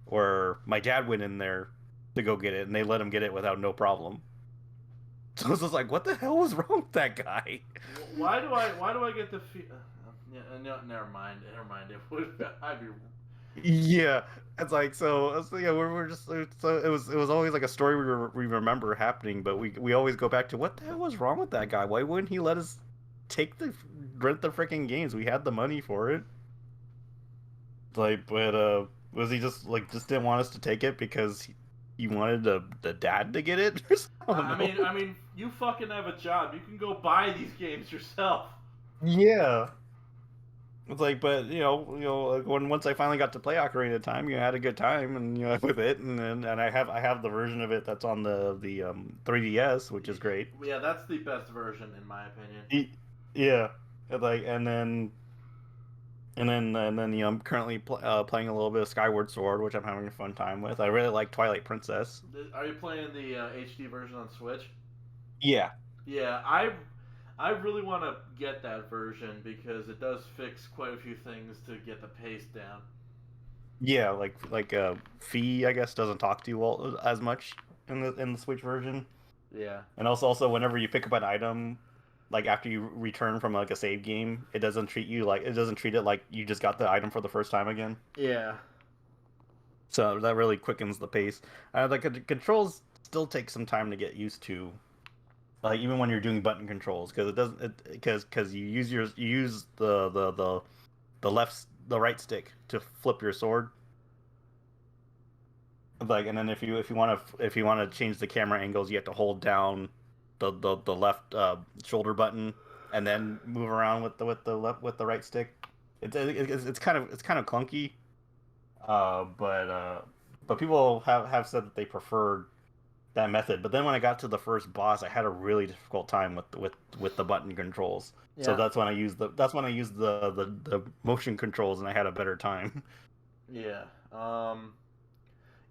where my dad went in there to go get it, and they let him get it without no problem. So I was just like, what the hell was wrong with that guy? Why do I get the yeah, no, never mind. It would I'd be. Yeah, it's like, we're just, so it was always like a story we remember happening, but we always go back to, what the hell was wrong with that guy? Why wouldn't he let us rent the freaking games? We had the money for it. But was he just didn't want us to take it because he wanted the dad to get it? I mean, you fucking have a job. You can go buy these games yourself. Yeah. It's like, but once I finally got to play Ocarina of Time, I had a good time, and with it, and I have the version of it that's on the 3DS, which is great. Yeah, that's the best version in my opinion. Yeah, and then I'm currently playing a little bit of Skyward Sword, which I'm having a fun time with. I really like Twilight Princess. Are you playing the HD version on Switch? Yeah. Yeah, I really want to get that version because it does fix quite a few things to get the pace down. Yeah, Fee, I guess, doesn't talk to you all as much in the Switch version. Yeah. And also whenever you pick up an item, after you return from a save game, it doesn't treat it like you just got the item for the first time again. Yeah. So that really quickens the pace. The controls still take some time to get used to. like even when you're doing button controls, because it doesn't because you use the right stick to flip your sword. Like, and then if you want to change the camera angles, you have to hold down the left shoulder button and then move around with the right stick. It's kind of clunky. But people have said that they preferred that method. But then when I got to the first boss, I had a really difficult time with the button controls. So Yeah. that's when I used the motion controls, and I had a better time. Yeah.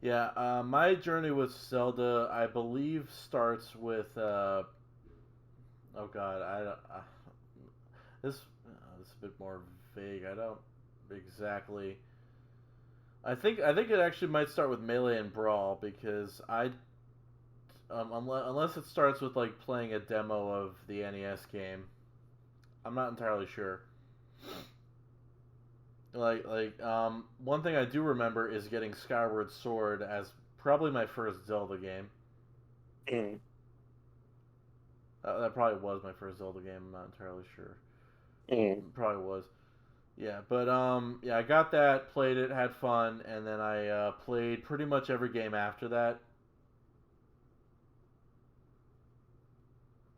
Yeah. My journey with Zelda, I believe, starts with. Oh God, this is a bit more vague. I don't exactly. I think it actually might start with Melee and Brawl because unless it starts with like playing a demo of the NES game, I'm not entirely sure. One thing I do remember is getting Skyward Sword as probably my first Zelda game. Mm. That probably was my first Zelda game. I'm not entirely sure. Mm. Probably was. Yeah, but yeah, I got that, played it, had fun, and then I played pretty much every game after that.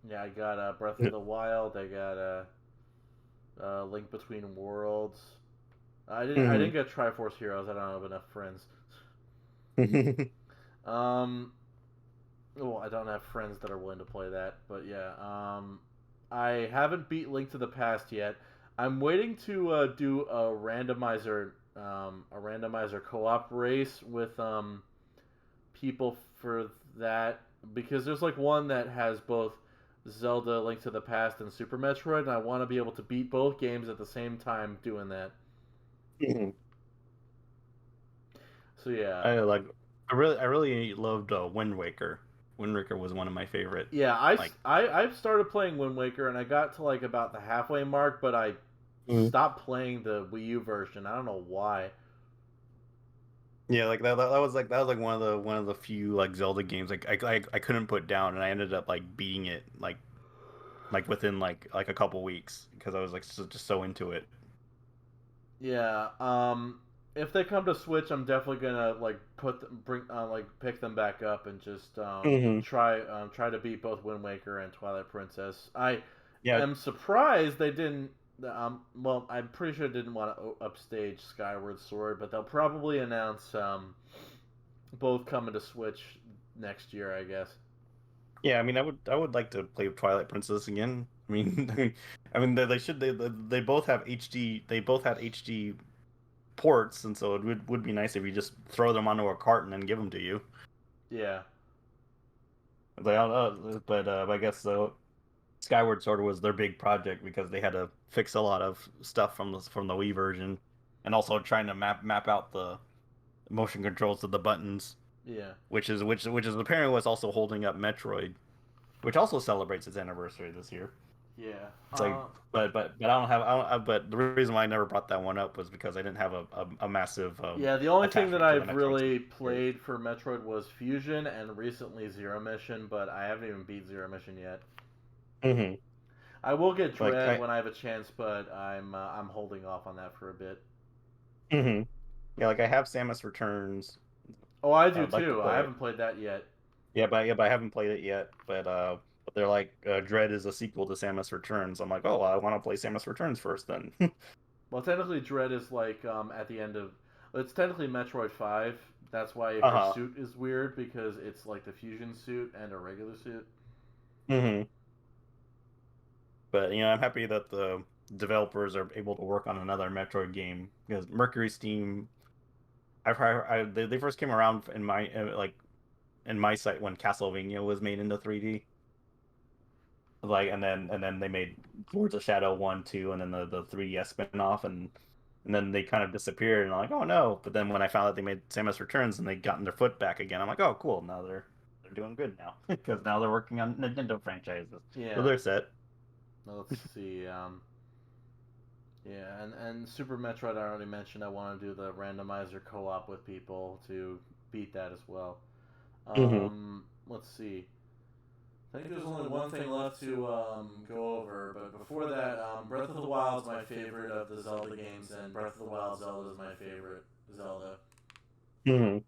Yeah, I got Breath of the Wild. I got Link Between Worlds. I didn't get Triforce Heroes. I don't have enough friends. Um, well, I don't have friends that are willing to play that. But yeah, I haven't beat Link to the Past yet. I'm waiting to do a randomizer co-op race with people for that because there's like one that has both Zelda, Link to the Past, and Super Metroid, and I want to be able to beat both games at the same time doing that. So yeah, I like. I really loved Wind Waker. Wind Waker was one of my favorite. yeah. I Like, I've started playing Wind Waker, and I got to like about the halfway mark, but I Mhm. stopped playing the Wii U version. I don't know why. Yeah, like that was like one of the few like Zelda games I couldn't put down, and I ended up like beating it like within like a couple weeks because I was like just so into it. Yeah. If they come to Switch, I'm definitely gonna like pick them back up and just Hmm. try to beat both Wind Waker and Twilight Princess. I Yeah, am surprised they didn't. Well, I'm pretty sure they didn't want to upstage Skyward Sword, but they'll probably announce both coming to Switch next year, I guess. yeah. I mean, I would like to play Twilight Princess again. I mean, I mean they both have HD. They both had HD ports, and so it would be nice if you just throw them onto a cart and then give them to you. Yeah. Like, but I guess Skyward Sword was their big project because they had to fix a lot of stuff from the Wii version, and also trying to map out the motion controls to the buttons, Yeah. which is apparently what's also holding up Metroid, which also celebrates its anniversary this year. Yeah. It's like, but the reason why I never brought that one up was because I didn't have a massive Yeah, the only thing that attachment to the I've Metroid really series. played for Metroid was Fusion and recently Zero Mission, but I haven't even beat Zero Mission yet. Hmm. I will get Like Dread when I have a chance, but I'm holding off on that for a bit. hmm yeah, like I have Samus Returns. Oh, I I do would like to too. I play it. haven't played that yet. Yeah, but I haven't played it yet. But they're like Dread is a sequel to Samus Returns. I'm like, oh, well, I want to play Samus Returns first then. Well, technically, Dread is like at the end of. It's technically Metroid 5. That's why her Uh-huh. suit is weird because it's like the fusion suit and a regular suit. Hmm. But I'm happy that the developers are able to work on another Metroid game because Mercury Steam. They first came around in my site when Castlevania was made into 3D. Like, and then they made Lords of Shadow 1, 2, and then the 3DS spin-off, and then they kind of disappeared, and I'm like, oh no. But then when I found out they made Samus Returns and they gotten their foot back again, I'm like, oh cool, now they're doing good now because now they're working on Nintendo franchises, so Yeah. they're set. Let's see. Yeah, and Super Metroid I already mentioned. I want to do the randomizer co-op with people to beat that as well. Hmm. Let's see. I think there's only one thing left to go over, but before that, Breath of the Wild is my favorite of the Zelda games, and Breath of the Wild Zelda is my favorite Zelda. Hmm.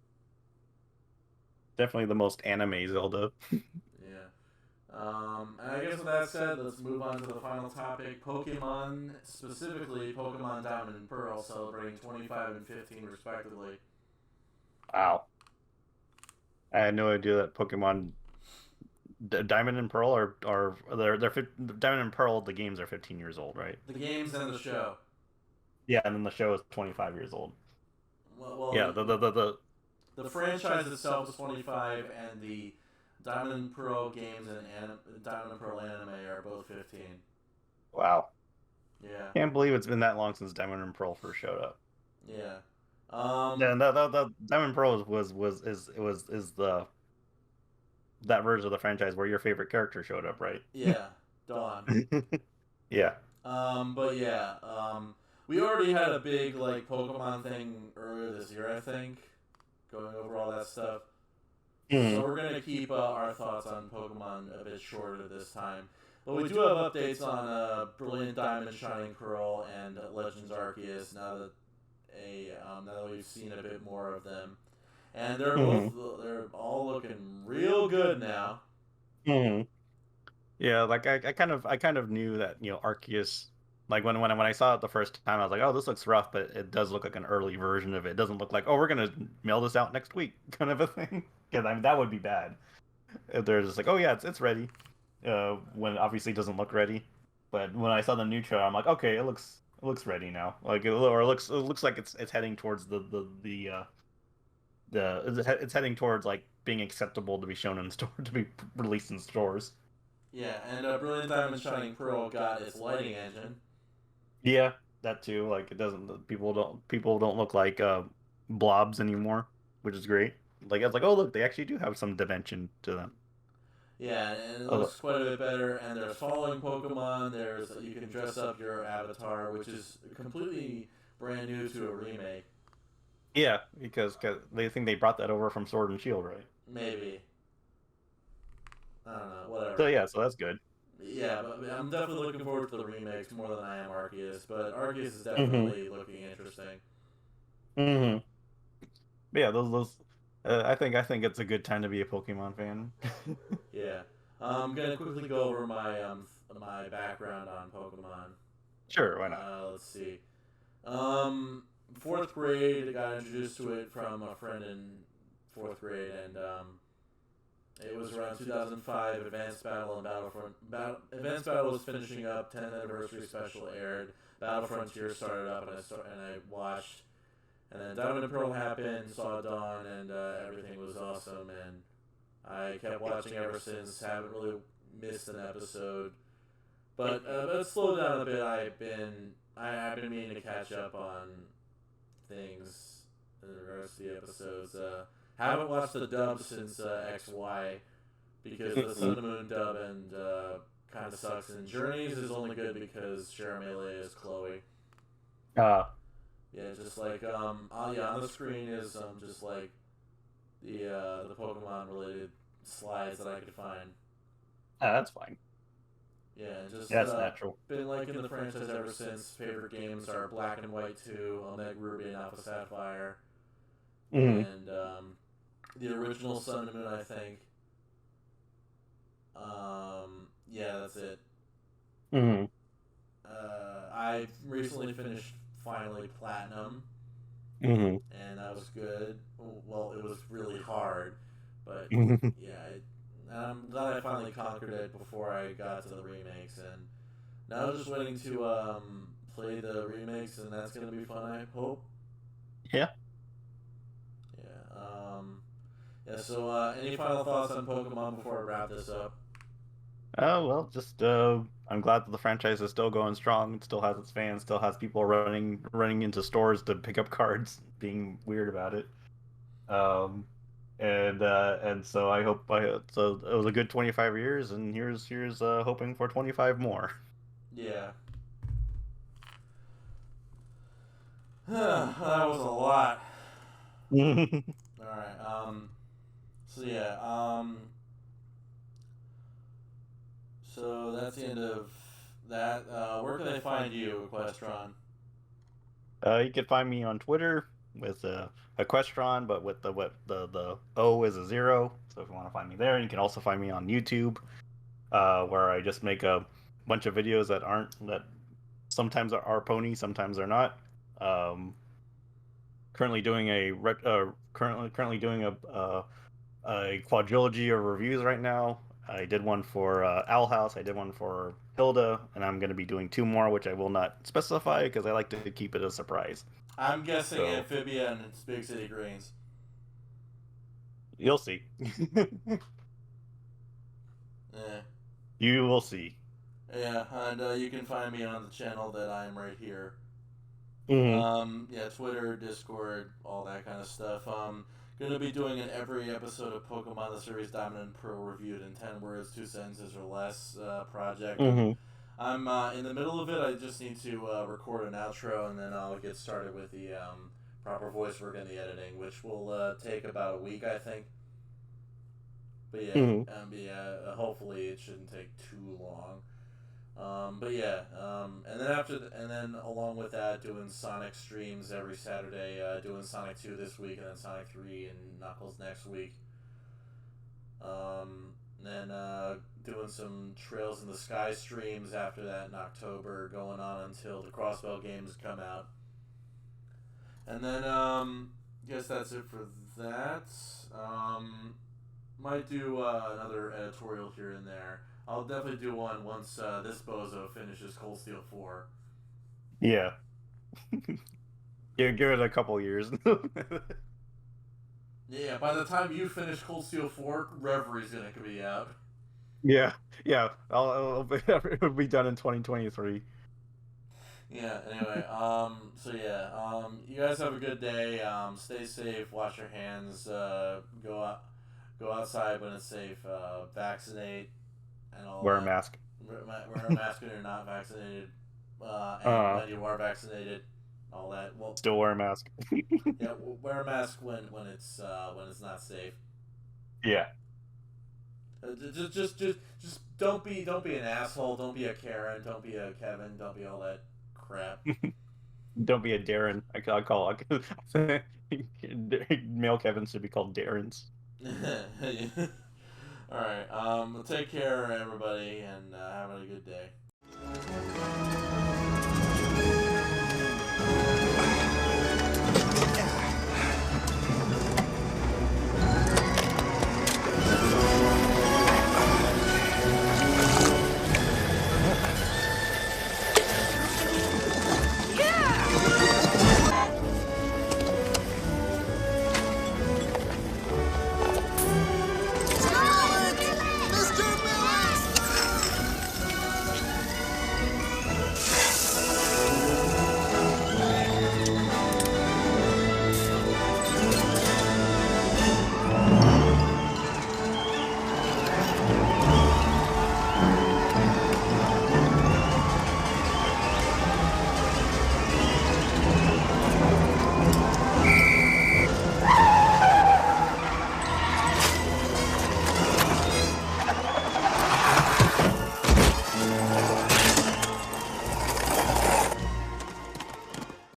Definitely the most anime Zelda. Yeah. And I guess with that said, let's move on to the final topic. Pokemon, specifically Pokemon Diamond and Pearl, celebrating 25 and 15 respectively. Wow. I had no idea that Pokemon Diamond and Pearl are Diamond and Pearl, the games are 15 years old, right? The games and the show. Yeah, and then the show is 25 years old. Well, Yeah, the franchise itself is 25, and the Diamond and Pearl games and Diamond and Pearl anime are both 15. wow. Yeah. Can't believe it's been that long since Diamond and Pearl first showed up. Yeah. Yeah, and the Diamond and Pearl is the that version of the franchise where your favorite character showed up, right? Yeah. Dawn. Yeah. But yeah. We already had a big like Pokemon thing earlier this year, I think, going over all that stuff. So we're gonna keep our thoughts on Pokemon a bit shorter this time. But we do have updates on Brilliant Diamond, Shining Pearl, and Legends Arceus now that we've seen a bit more of them, and they're all looking real good now. Yeah, like I kind of knew that, Arceus, like when I saw it the first time, I was like, oh, this looks rough, but it does look like an early version of it. It doesn't look like, oh, we're gonna mail this out next week, kind of a thing. Because I mean, that would be bad. If they're just like, oh yeah, it's ready, when it obviously doesn't look ready. But when I saw the new trailer, I'm like, okay, it looks ready now. Like it looks like it's heading towards it's heading towards like being acceptable to be shown in store, to be released in stores. Yeah, and Brilliant Diamond, Shining Pearl got its lighting engine. Yeah, that too. Like it doesn't people don't look like blobs anymore, which is great. Like it's like, oh look, they actually do have some dimension to them. Yeah, and it looks quite a bit better. And there's following Pokemon. You can dress up your avatar, which is completely brand new to a remake. Yeah, because they think they brought that over from Sword and Shield, right? Maybe. I don't know. Whatever. So yeah, so that's good. Yeah, but I'm definitely looking forward to the remakes more than I am Arceus. But Arceus is definitely looking interesting. Mm-hmm. But yeah, those. I think it's a good time to be a Pokemon fan. Yeah. I'm gonna quickly go over my background on Pokemon. Sure, why not? Let's see. Fourth grade, I got introduced to it from a friend in fourth grade, and it was around 2005. Advanced Battle and Battlefront. Advanced Battle was finishing up. 10th anniversary special aired. Battle Frontier started up, and I watched. And then Diamond and Pearl happened, saw Dawn, and everything was awesome. And I kept watching ever since. Haven't really missed an episode. But let's slow down a bit. I've been meaning to catch up on things in regards to the episodes. Haven't watched the dub since XY because the Sun and Moon dub and kind of sucks. And Journeys is only good because Sharamele is Chloe. Yeah, just like on the screen is just like the Pokemon related slides that I could find. That's fine. Yeah, just that's natural. Been liking the franchise ever since. Favorite games are Black and White 2, Omega Ruby, and Alpha Sapphire, and the original Sun and Moon, I think. Yeah, that's it. I recently finished finally Platinum, and that was good. Well, it was really hard, but yeah, I'm glad I finally conquered it before I got to the remakes, and now I'm just waiting to play the remakes, and that's gonna be fun, I hope. Yeah. Yeah. So, any final thoughts on Pokemon before I wrap this up? Oh well, just I'm glad that the franchise is still going strong. It still has its fans. Still has people running into stores to pick up cards, being weird about it. And so so it was a good 25 years, and here's hoping for 25 more. Yeah. That was a lot. All right. So yeah. So that's the end of that. Where can they find you, Equestron? You can find me on Twitter with Equestron, but with the O is a 0. So if you want to find me there, you can also find me on YouTube, where I just make a bunch of videos that sometimes are pony, sometimes are not. Currently doing currently doing a quadrilogy of reviews right now. I did one for Owl House, I did one for Hilda, and I'm going to be doing 2 more, which I will not specify because I like to keep it a surprise. I'm guessing So- Amphibia and it's Big City Greens. You'll see. Yeah. You will see. Yeah, and you can find me on the channel that I'm right here. Mm-hmm. Yeah, Twitter, Discord, all that kind of stuff. Gonna be doing an every episode of Pokemon the Series Diamond and Pearl reviewed in 10 words, 2 sentences or less project. Mm-hmm. I'm in the middle of it. I just need to record an outro, and then I'll get started with the proper voice work and the editing, which will take about a week, I think. But yeah, hopefully it shouldn't take too long. But yeah, and then along with that, doing Sonic streams every Saturday. Doing Sonic 2 this week, and then Sonic 3 and Knuckles next week. Then doing some Trails in the Sky streams after that in October, going on until the Crossbell games come out. And then guess that's it for that. Might do another editorial here and there. I'll definitely do one once this bozo finishes Cold Steel 4. Yeah. Give it a couple years. Yeah, by the time you finish Cold Steel 4, Reveries gonna be out. Yeah. It'll be done in 2023. Yeah, anyway, so yeah, you guys have a good day, stay safe, wash your hands, go outside when it's safe, vaccinate, and all Wear a that. mask. Wear a mask when you're not vaccinated, and when you are vaccinated, all that. Well, Still wear a mask. yeah, wear a mask when it's not safe. Yeah. Just don't be an asshole. Don't be a Karen. Don't be a Kevin. Don't be all that crap. Don't be a Darren. I'll call male Kevin should be called Darrens. All right. Take care, everybody, and have a good day.